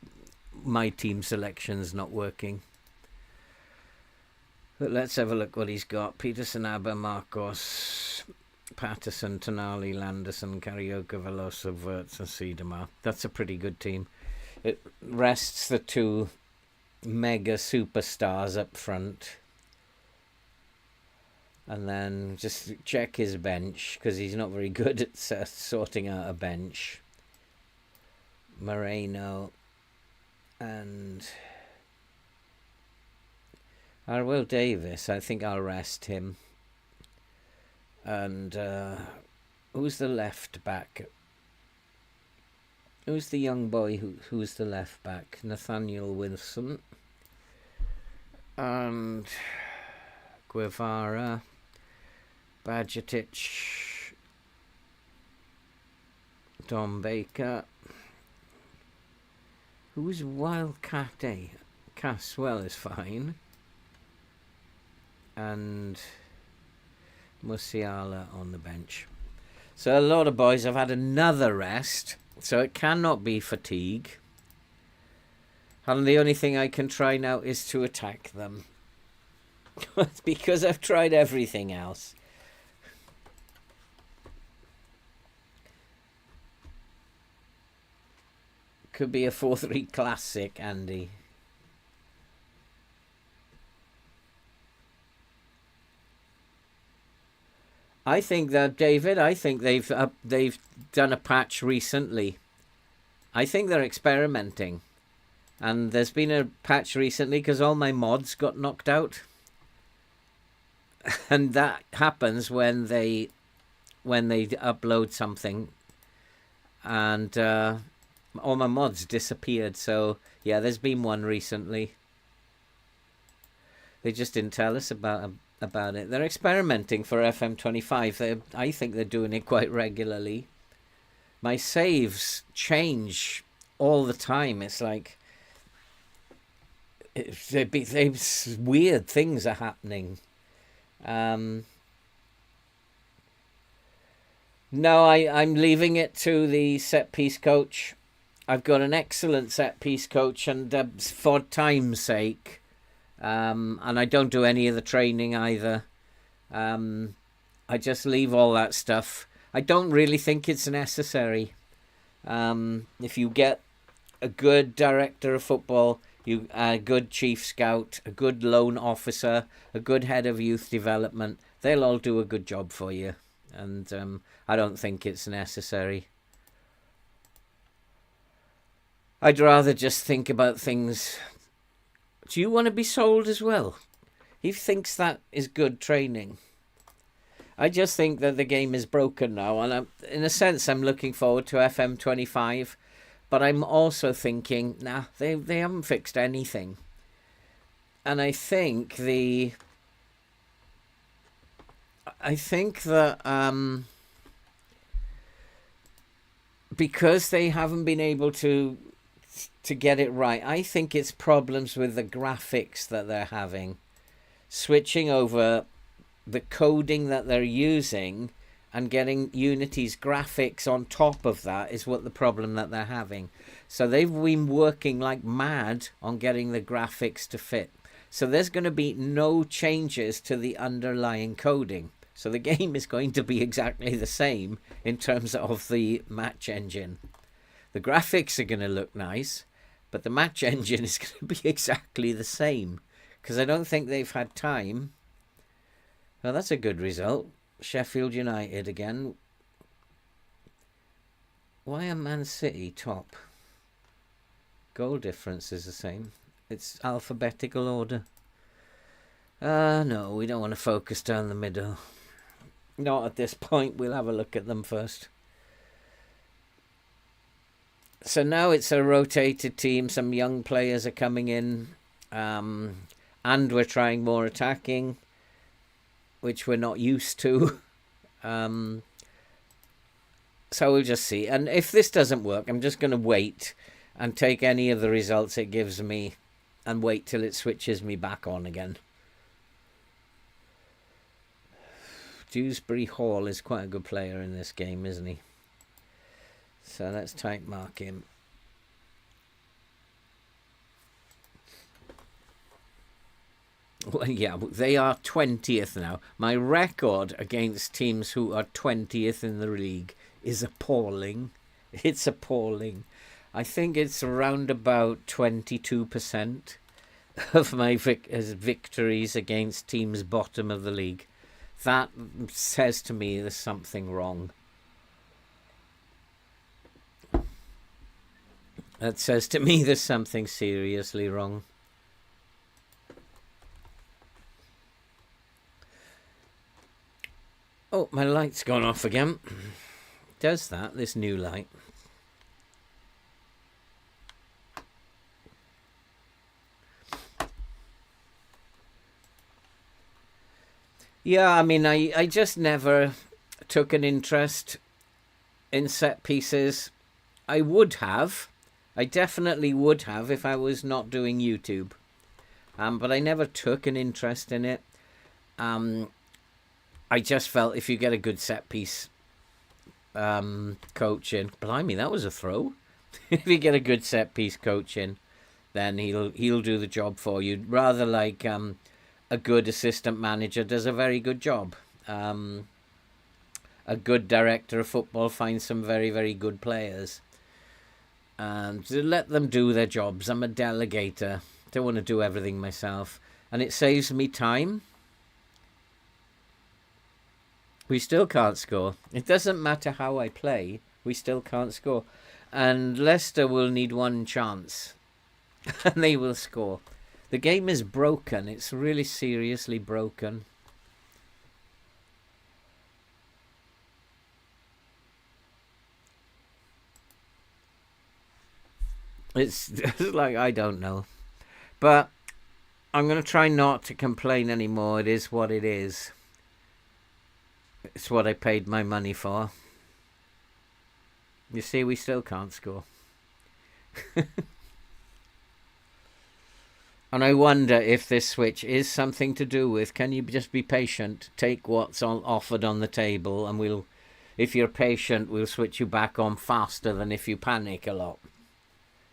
my team selection's not working. But let's have a look what he's got. Peterson, Abba, Marcos, Patterson, Tonali, Landerson, Carioca, Veloso, Wirtz and Siedemar. That's a pretty good team. It rests the two mega superstars up front. And then just check his bench, because he's not very good at sorting out a bench. Moreno and Arwell Davis, I think I'll rest him. And who's the left back? Who's the young boy who's the left back? Nathaniel Wilson. And Guevara. Badgetic, Dom Baker. Who's Wildcat A? Caswell is fine. And Musiala on the bench. So a lot of boys have had another rest. So it cannot be fatigue. And the only thing I can try now is to attack them. Because I've tried everything else. Could be a 4-3 classic, Andy. I think that, David, they've done a patch recently. I think they're experimenting. And there's been a patch recently because all my mods got knocked out. And that happens when they upload something. And all my mods disappeared. So, yeah, there's been one recently. They just didn't tell us about it. They're experimenting for FM25. I think they're doing it quite regularly. My saves change all the time. It's like weird things are happening. No, I'm leaving it to the set piece coach. I've got an excellent set piece coach, and for time's sake, and I don't do any of the training either. I just leave all that stuff. I don't really think it's necessary. If you get a good director of football, a good chief scout, a good loan officer, a good head of youth development, they'll all do a good job for you. and I don't think it's necessary. I'd rather just think about things. Do you want to be sold as well? He thinks that is good training. I just think that the game is broken now, and in a sense I'm looking forward to FM25, but I'm also thinking, nah, they haven't fixed anything. And I think that because they haven't been able to get it right, I think it's problems with the graphics that they're having. Switching over the coding that they're using and getting Unity's graphics on top of that is what the problem that they're having. So they've been working like mad on getting the graphics to fit. So there's going to be no changes to the underlying coding. So the game is going to be exactly the same in terms of the match engine. The graphics are going to look nice, but the match engine is going to be exactly the same, because I don't think they've had time. Well, that's a good result. Sheffield United again. Why are Man City top? Goal difference is the same. It's alphabetical order. No, we don't want to focus down the middle. Not at this point. We'll have a look at them first. So now it's a rotated team. Some young players are coming in. And we're trying more attacking, which we're not used to. So we'll just see. And if this doesn't work, I'm just going to wait and take any of the results it gives me and wait till it switches me back on again. Dewsbury Hall is quite a good player in this game, isn't he? So let's type mark him. Well, yeah, they are 20th now. My record against teams who are 20th in the league is appalling. It's appalling. I think it's around about 22% of my victories against teams bottom of the league. That says to me there's something wrong. That says to me there's something seriously wrong. Oh, my light's gone off again. Does that, this new light? Yeah, I mean, I just never took an interest in set pieces. I would have. I definitely would have if I was not doing YouTube. But I never took an interest in it. I just felt if you get a good set piece coaching, blimey, that was a throw. If you get a good set piece coaching, then he'll do the job for you. Rather like a good assistant manager does a very good job. A good director of football finds some very, very good players. And to let them do their jobs. I'm a delegator. Don't want to do everything myself. And it saves me time. We still can't score. It doesn't matter how I play. We still can't score. And Leicester will need one chance. And they will score. The game is broken. It's really seriously broken. It's like, I don't know. But I'm going to try not to complain anymore. It is what it is. It's what I paid my money for. You see, we still can't score. And I wonder if this switch is something to do with, can you just be patient, take what's offered on the table, and we'll, if you're patient, we'll switch you back on faster than if you panic a lot.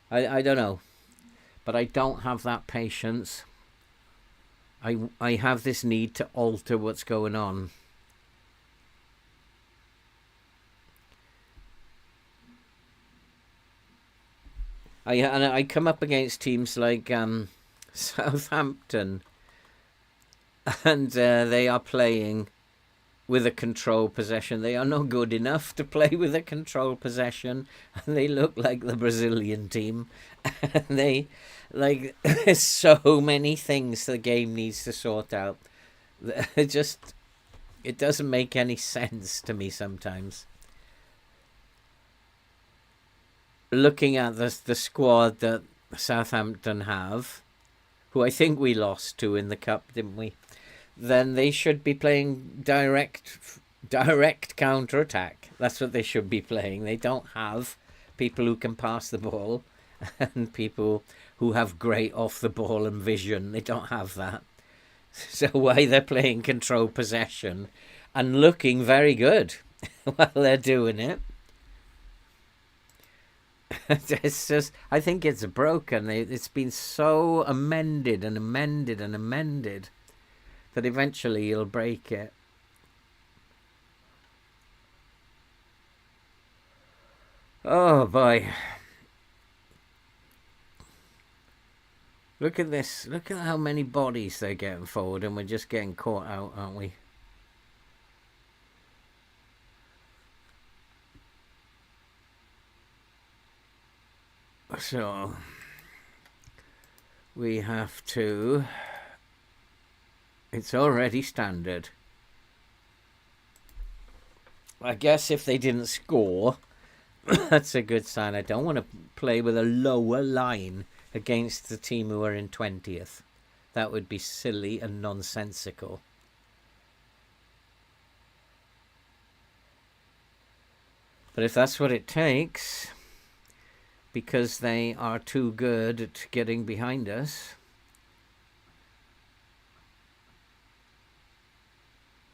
I don't know. But I don't have that patience. I have this need to alter what's going on. I come up against teams like Southampton, and they are playing with a control possession. They are not good enough to play with a control possession. They look like the Brazilian team. They, like, there's so many things the game needs to sort out. It doesn't make any sense to me sometimes. Looking at the squad that Southampton have, who I think we lost to in the cup, didn't we? Then they should be playing direct counter-attack. That's what they should be playing. They don't have people who can pass the ball and people who have great off-the-ball and vision. They don't have that. So why they're playing control possession and looking very good while they're doing it. It's just, I think it's broken. It's been so amended and amended and amended that eventually you'll break it. Oh boy. Look at this. Look at how many bodies they're getting forward and we're just getting caught out, aren't we? So we have to... It's already standard. I guess if they didn't score, that's a good sign. I don't want to play with a lower line against the team who are in 20th. That would be silly and nonsensical. But if that's what it takes, because they are too good at getting behind us...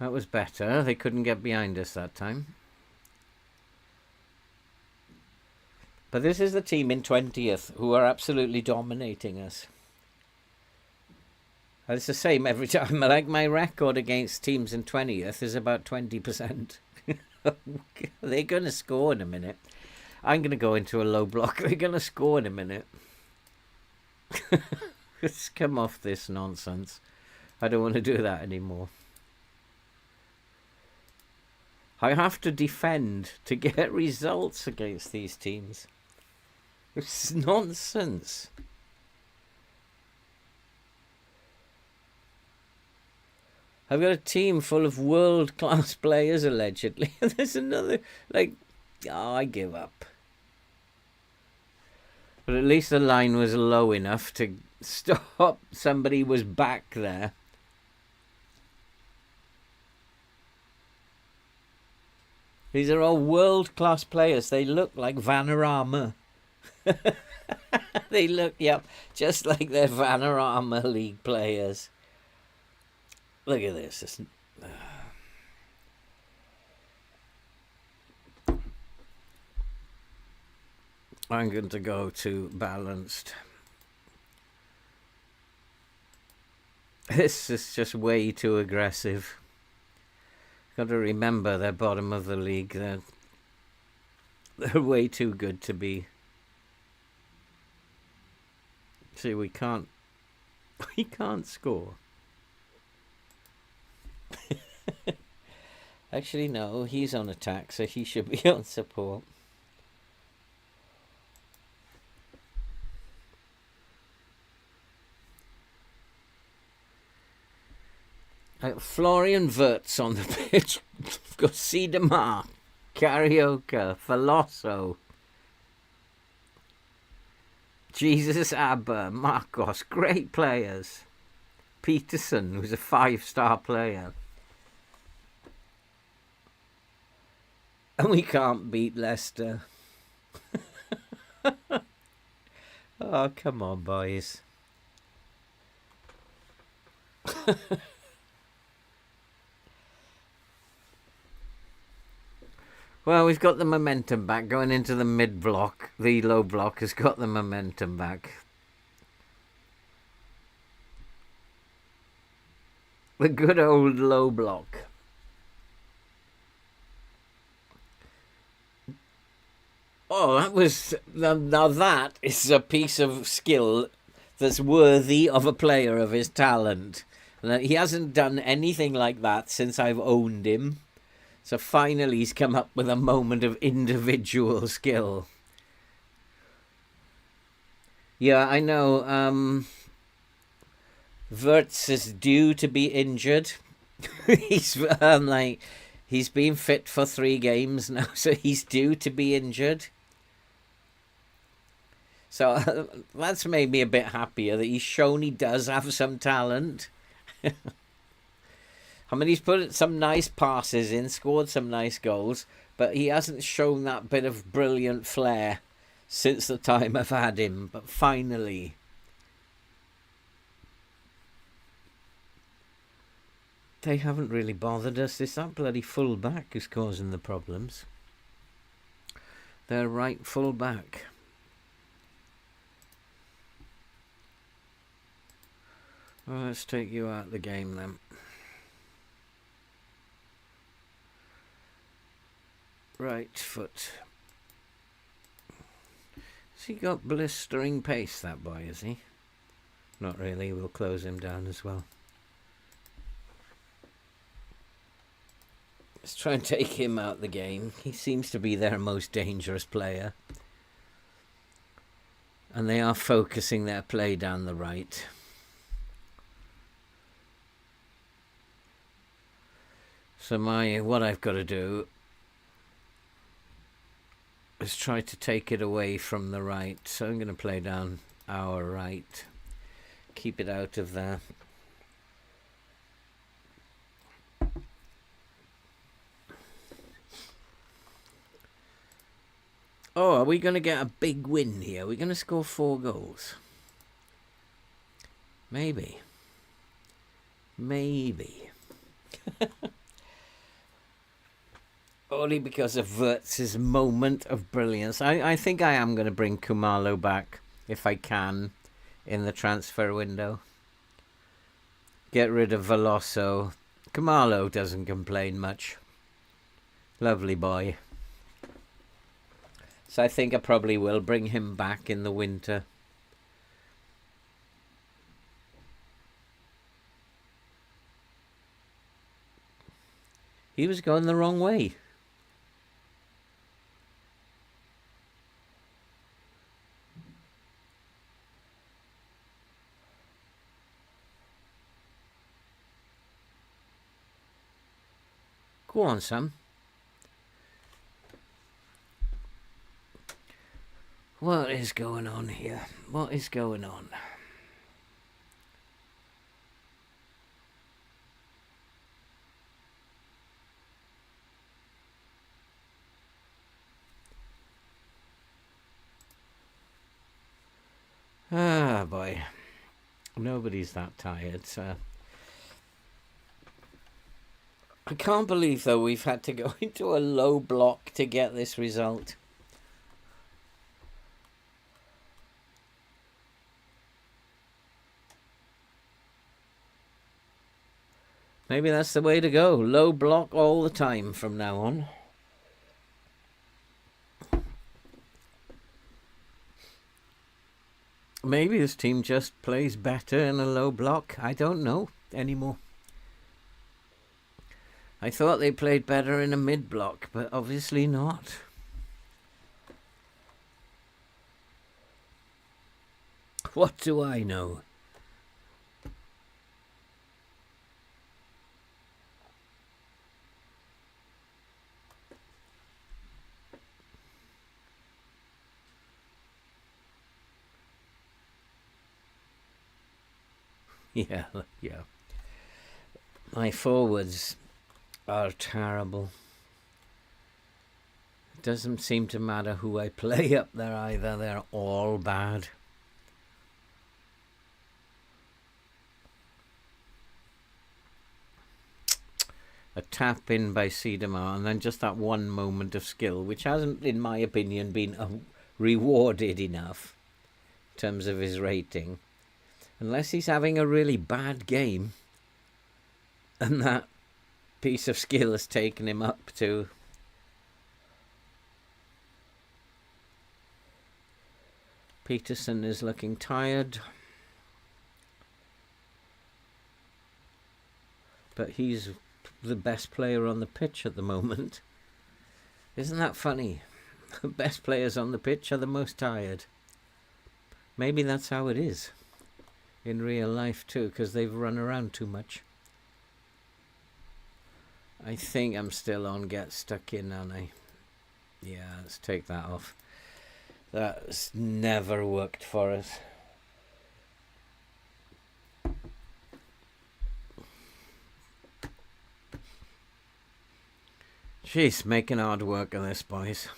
That was better. They couldn't get behind us that time. But this is the team in 20th who are absolutely dominating us. And it's the same every time. Like, my record against teams in 20th is about 20%. They're going to score in a minute. I'm going to go into a low block. They're going to score in a minute. Let's come off this nonsense. I don't want to do that anymore. I have to defend to get results against these teams. It's nonsense. I've got a team full of world-class players, allegedly. And there's another, like, oh, I give up. But at least the line was low enough to stop. Somebody was back there. These are all world-class players. They look like Vanarama. They look, yep, just like they're Vanarama League players. Look at this. I'm going to go to balanced. This is just way too aggressive. Got to remember they're bottom of the league. They're way too good to be. See, we can't score. Actually, no, he's on attack, so he should be on support. Florian Wirtz on the pitch. We've got Siedemar, Carioca, Veloso, Jesus Abba, Marcos, great players. Peterson, who's a 5-star player. And we can't beat Leicester. Oh, come on, boys. Well, we've got the momentum back. Going into the mid-block, the low block has got the momentum back. The good old low block. Oh, that was... Now that is a piece of skill that's worthy of a player of his talent. He hasn't done anything like that since I've owned him. So finally he's come up with a moment of individual skill. Yeah, I know. Wirtz is due to be injured. He's he's been fit for 3 games now, so he's due to be injured. So that's made me a bit happier that he's shown he does have some talent. I mean, he's put some nice passes in, scored some nice goals, but he hasn't shown that bit of brilliant flair since the time I've had him. But finally, they haven't really bothered us. It's that bloody full back who's causing the problems. Their right full back. Well, let's take you out of the game then. Right foot. Has he got blistering pace, that boy, is he? Not really. We'll close him down as well. Let's try and take him out of the game. He seems to be their most dangerous player. And they are focusing their play down the right. So what I've got to do is try to take it away from the right. So I'm going to play down our right. Keep it out of there. Oh, are we going to get a big win here? Are we going to score 4 goals? Maybe. Maybe. Only because of Wirtz's moment of brilliance. I think I am going to bring Kumalo back, if I can, in the transfer window. Get rid of Veloso. Kumalo doesn't complain much. Lovely boy. So I think I probably will bring him back in the winter. He was going the wrong way. Go on, Sam. What is going on here? What is going on? Ah, boy. Nobody's that tired, so... I can't believe, though, we've had to go into a low block to get this result. Maybe that's the way to go. Low block all the time from now on. Maybe this team just plays better in a low block. I don't know anymore. I thought they played better in a mid-block, but obviously not. What do I know? Yeah. My forwards are terrible. It doesn't seem to matter who I play up there either. They're all bad. A tap in by Siedemar, and then just that one moment of skill, which hasn't, in my opinion, been rewarded enough in terms of his rating. Unless he's having a really bad game, and that piece of skill has taken him up to... Peterson is looking tired. but he's the best player on the pitch at the moment. Isn't that funny? The best players on the pitch are the most tired. Maybe that's how it is in real life too, because they've run around too much. I think I'm still on get stuck in, aren't I? Yeah, let's take that off. That's never worked for us. Jeez, making hard work of this, boys.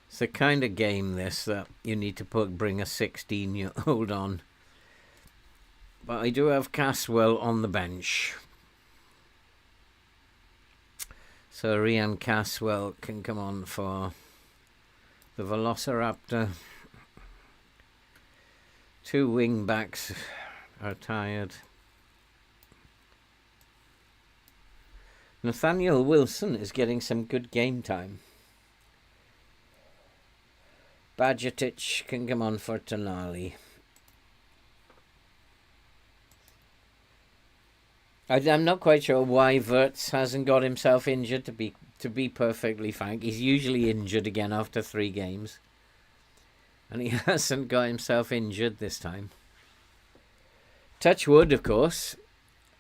It's the kind of game this that you need to bring a 16-year-old on. But I do have Caswell on the bench. So Rian Caswell can come on for the Velociraptor. 2 wing backs are tired. Nathaniel Wilson is getting some good game time. Badgetic can come on for Tonali. I'm not quite sure why Wirtz hasn't got himself injured, to be perfectly frank. He's usually injured again after 3 games. And he hasn't got himself injured this time. Touch wood, of course.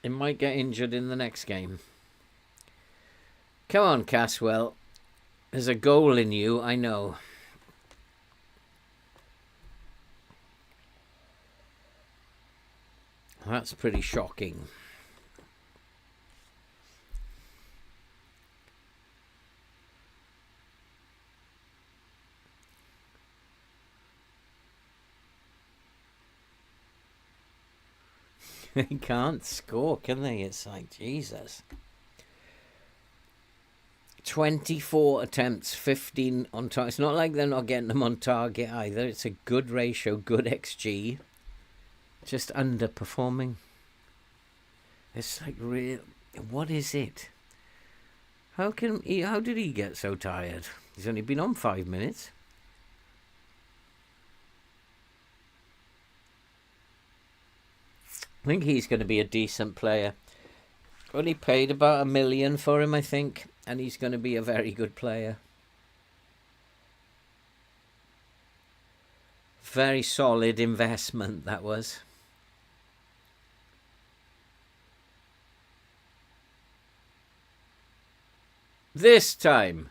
He might get injured in the next game. Come on, Caswell. There's a goal in you, I know. That's pretty shocking. They can't score, can they? It's like, Jesus. 24 attempts, 15 on target. It's not like they're not getting them on target either. It's a good ratio, good XG. Just underperforming. It's like, real. What is it? How did he get so tired? He's only been on 5 minutes. I think he's going to be a decent player. Only paid about $1 million for him, I think, and he's going to be a very good player. Very solid investment, that was. This time.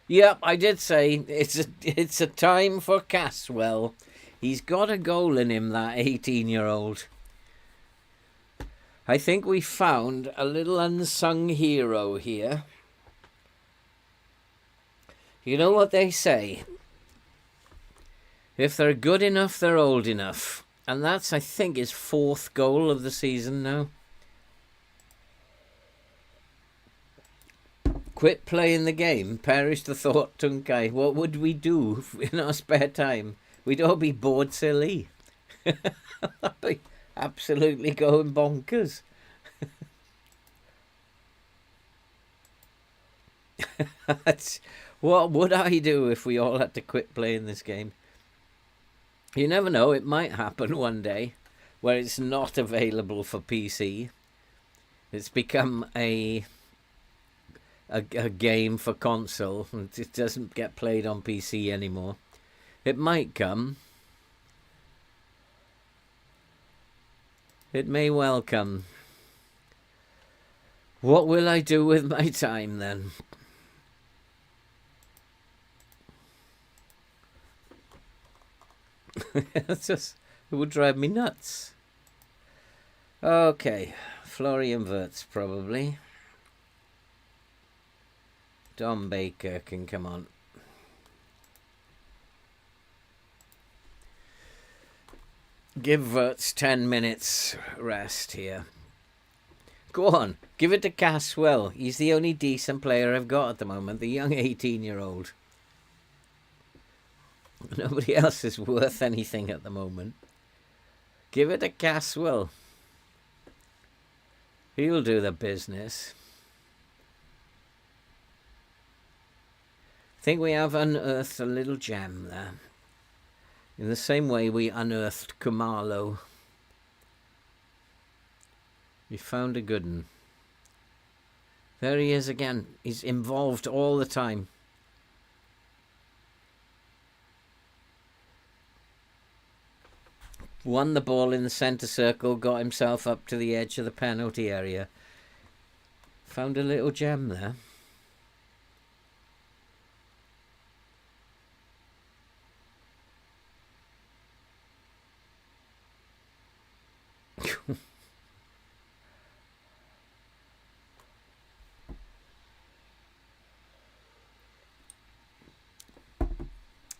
Yep, I did say it's a time for Caswell. He's got a goal in him, that 18-year-old. I think we found a little unsung hero here. You know what they say? If they're good enough, they're old enough. And that's, I think, his 4th goal of the season now. Quit playing the game. Perish the thought, Tunkai. What would we do in our spare time? We'd all be bored silly. Absolutely going bonkers. What would I do if we all had to quit playing this game? You never know, it might happen one day where it's not available for PC. It's become a game for console and it doesn't get played on PC anymore. It might come. It may well come. What will I do with my time then? It would drive me nuts. Okay, Florian Wirtz probably. Dom Baker can come on. Give Wirtz 10 minutes rest here. Go on, give it to Caswell. He's the only decent player I've got at the moment, the young 18-year-old. Nobody else is worth anything at the moment. Give it to Caswell. He'll do the business. I think we have unearthed a little gem there. In the same way we unearthed Kumalo. We found a good one. There he is again. He's involved all the time. Won the ball in the centre circle, got himself up to the edge of the penalty area. Found a little gem there.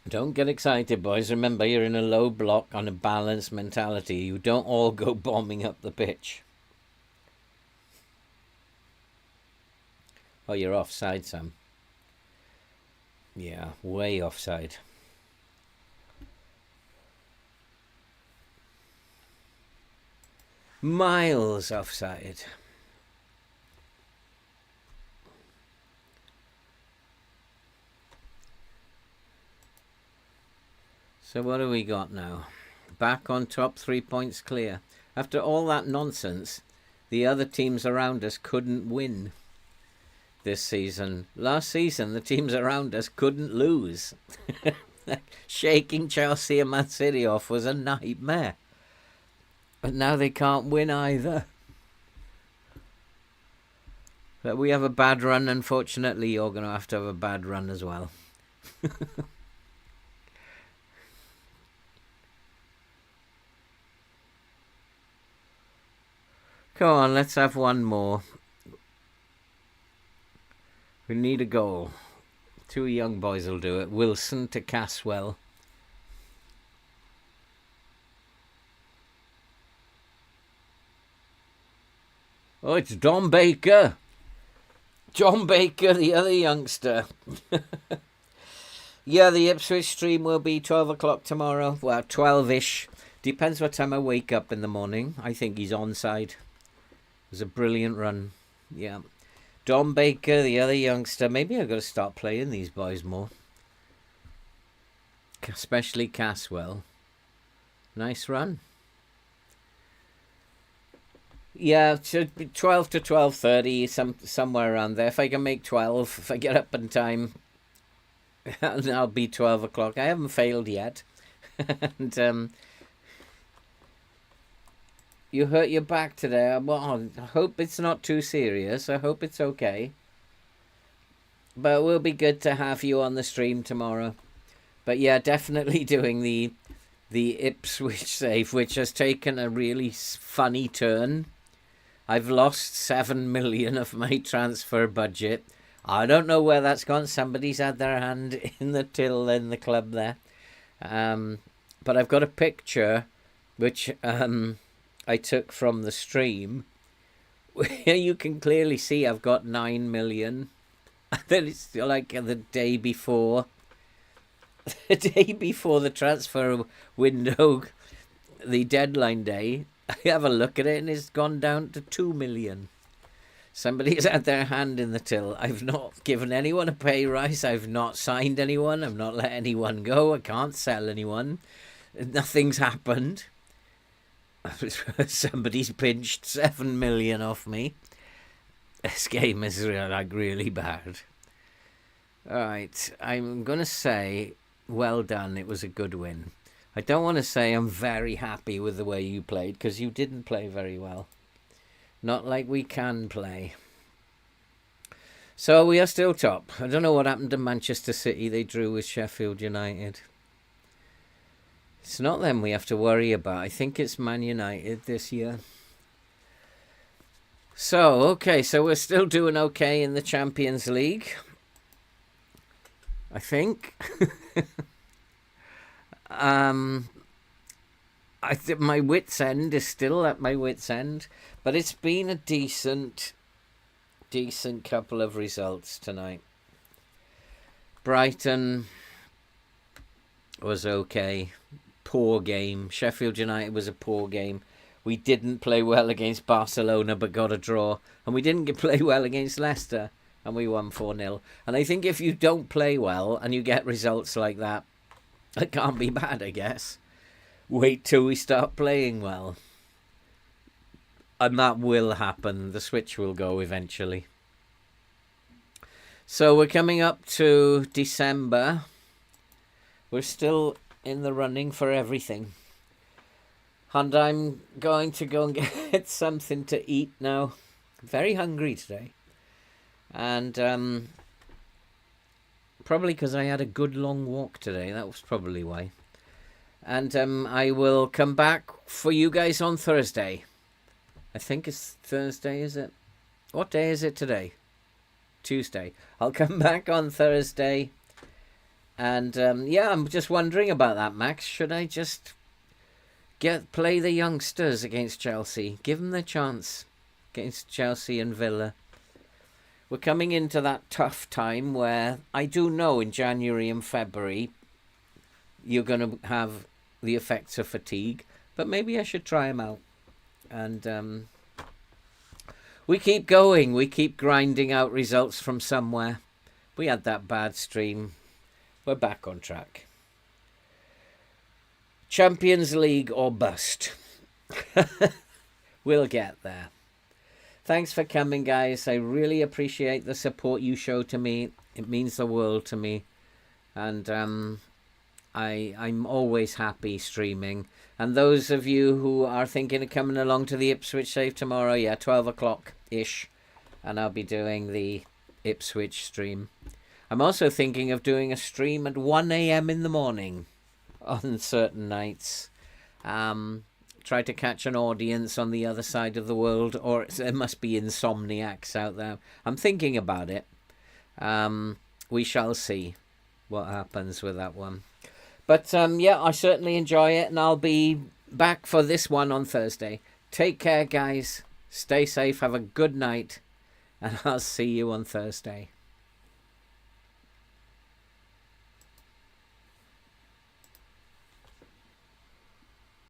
Don't get excited, boys. Remember, you're in a low block on a balanced mentality. You don't all go bombing up the pitch. Oh, you're offside, Sam. Yeah, way offside. Miles offside. So what do we got now? Back on top, 3 points clear. After all that nonsense, the other teams around us couldn't win this season. Last season, the teams around us couldn't lose. Shaking Chelsea and Man City off was a nightmare. But now they can't win either. But we have a bad run. Unfortunately, you're going to have a bad run as well. Come on, let's have one more. We need a goal. 2 young boys will do it. Wilson to Caswell. Oh, it's Dom Baker. John Baker, the other youngster. Yeah, the Ipswich stream will be 12 o'clock tomorrow. Well, 12-ish. Depends what time I wake up in the morning. I think he's onside. It was a brilliant run. Yeah. Dom Baker, the other youngster. Maybe I've got to start playing these boys more. Especially Caswell. Nice run. Yeah, it should be 12 to 12:30, somewhere around there. If I can make 12, if I get up in time, I'll be 12 o'clock. I haven't failed yet. And you hurt your back today. Well, I hope it's not too serious. I hope it's okay. But it will be good to have you on the stream tomorrow. But yeah, definitely doing the Ipswich save, which has taken a really funny turn. I've lost 7 million of my transfer budget. I don't know where that's gone. Somebody's had their hand in the till in the club there. But I've got a picture which I took from the stream. You can clearly see I've got 9 million. Then it's like the day before. The day before the transfer window, the deadline day, I have a look at it and it's gone down to 2 million. Somebody's had their hand in the till. I've not given anyone a pay rise. I've not signed anyone. I've not let anyone go. I can't sell anyone. Nothing's happened. Somebody's pinched 7 million off me. This game is really bad. Alright, I'm going to say, well done. It was a good win. I don't want to say I'm very happy with the way you played, because you didn't play very well. Not like we can play. So we are still top. I don't know what happened to Manchester City. They drew with Sheffield United. It's not them we have to worry about. I think it's Man United this year. So, okay, so we're still doing okay in the Champions League. I think. I think my wit's end is still at my wit's end, but it's been a decent couple of results tonight. Brighton was okay. Poor game. Sheffield United was a poor game. We didn't play well against Barcelona but got a draw, and we didn't play well against Leicester and we won 4-0. And I think if you don't play well and you get results like that, It can't be bad, I guess. Wait till we start playing well. And that will happen. The switch will go eventually. So we're coming up to December. We're still in the running for everything. And I'm going to go and get something to eat now. I'm very hungry today. And probably because I had a good long walk today. That was probably why. And I will come back for you guys on Thursday. I think it's Thursday, is it? What day is it today? Tuesday. I'll come back on Thursday. And yeah, I'm just wondering about that, Max. Should I just play the youngsters against Chelsea? Give them the chance against Chelsea and Villa. We're coming into that tough time where I do know in January and February you're going to have the effects of fatigue. But maybe I should try them out. And we keep going. We keep grinding out results from somewhere. We had that bad stream. We're back on track. Champions League or bust. We'll get there. Thanks for coming, guys. I really appreciate the support you show to me. It means the world to me. And I'm always happy streaming. And those of you who are thinking of coming along to the Ipswich Save tomorrow, yeah, 12 o'clock-ish. And I'll be doing the Ipswich stream. I'm also thinking of doing a stream at 1 a.m. in the morning on certain nights. Try to catch an audience on the other side of the world, or there must be insomniacs out there. I'm thinking about it. We shall see what happens with that one. But yeah, I certainly enjoy it, and I'll be back for this one on Thursday. Take care, guys. Stay safe. Have a good night, and I'll see you on Thursday.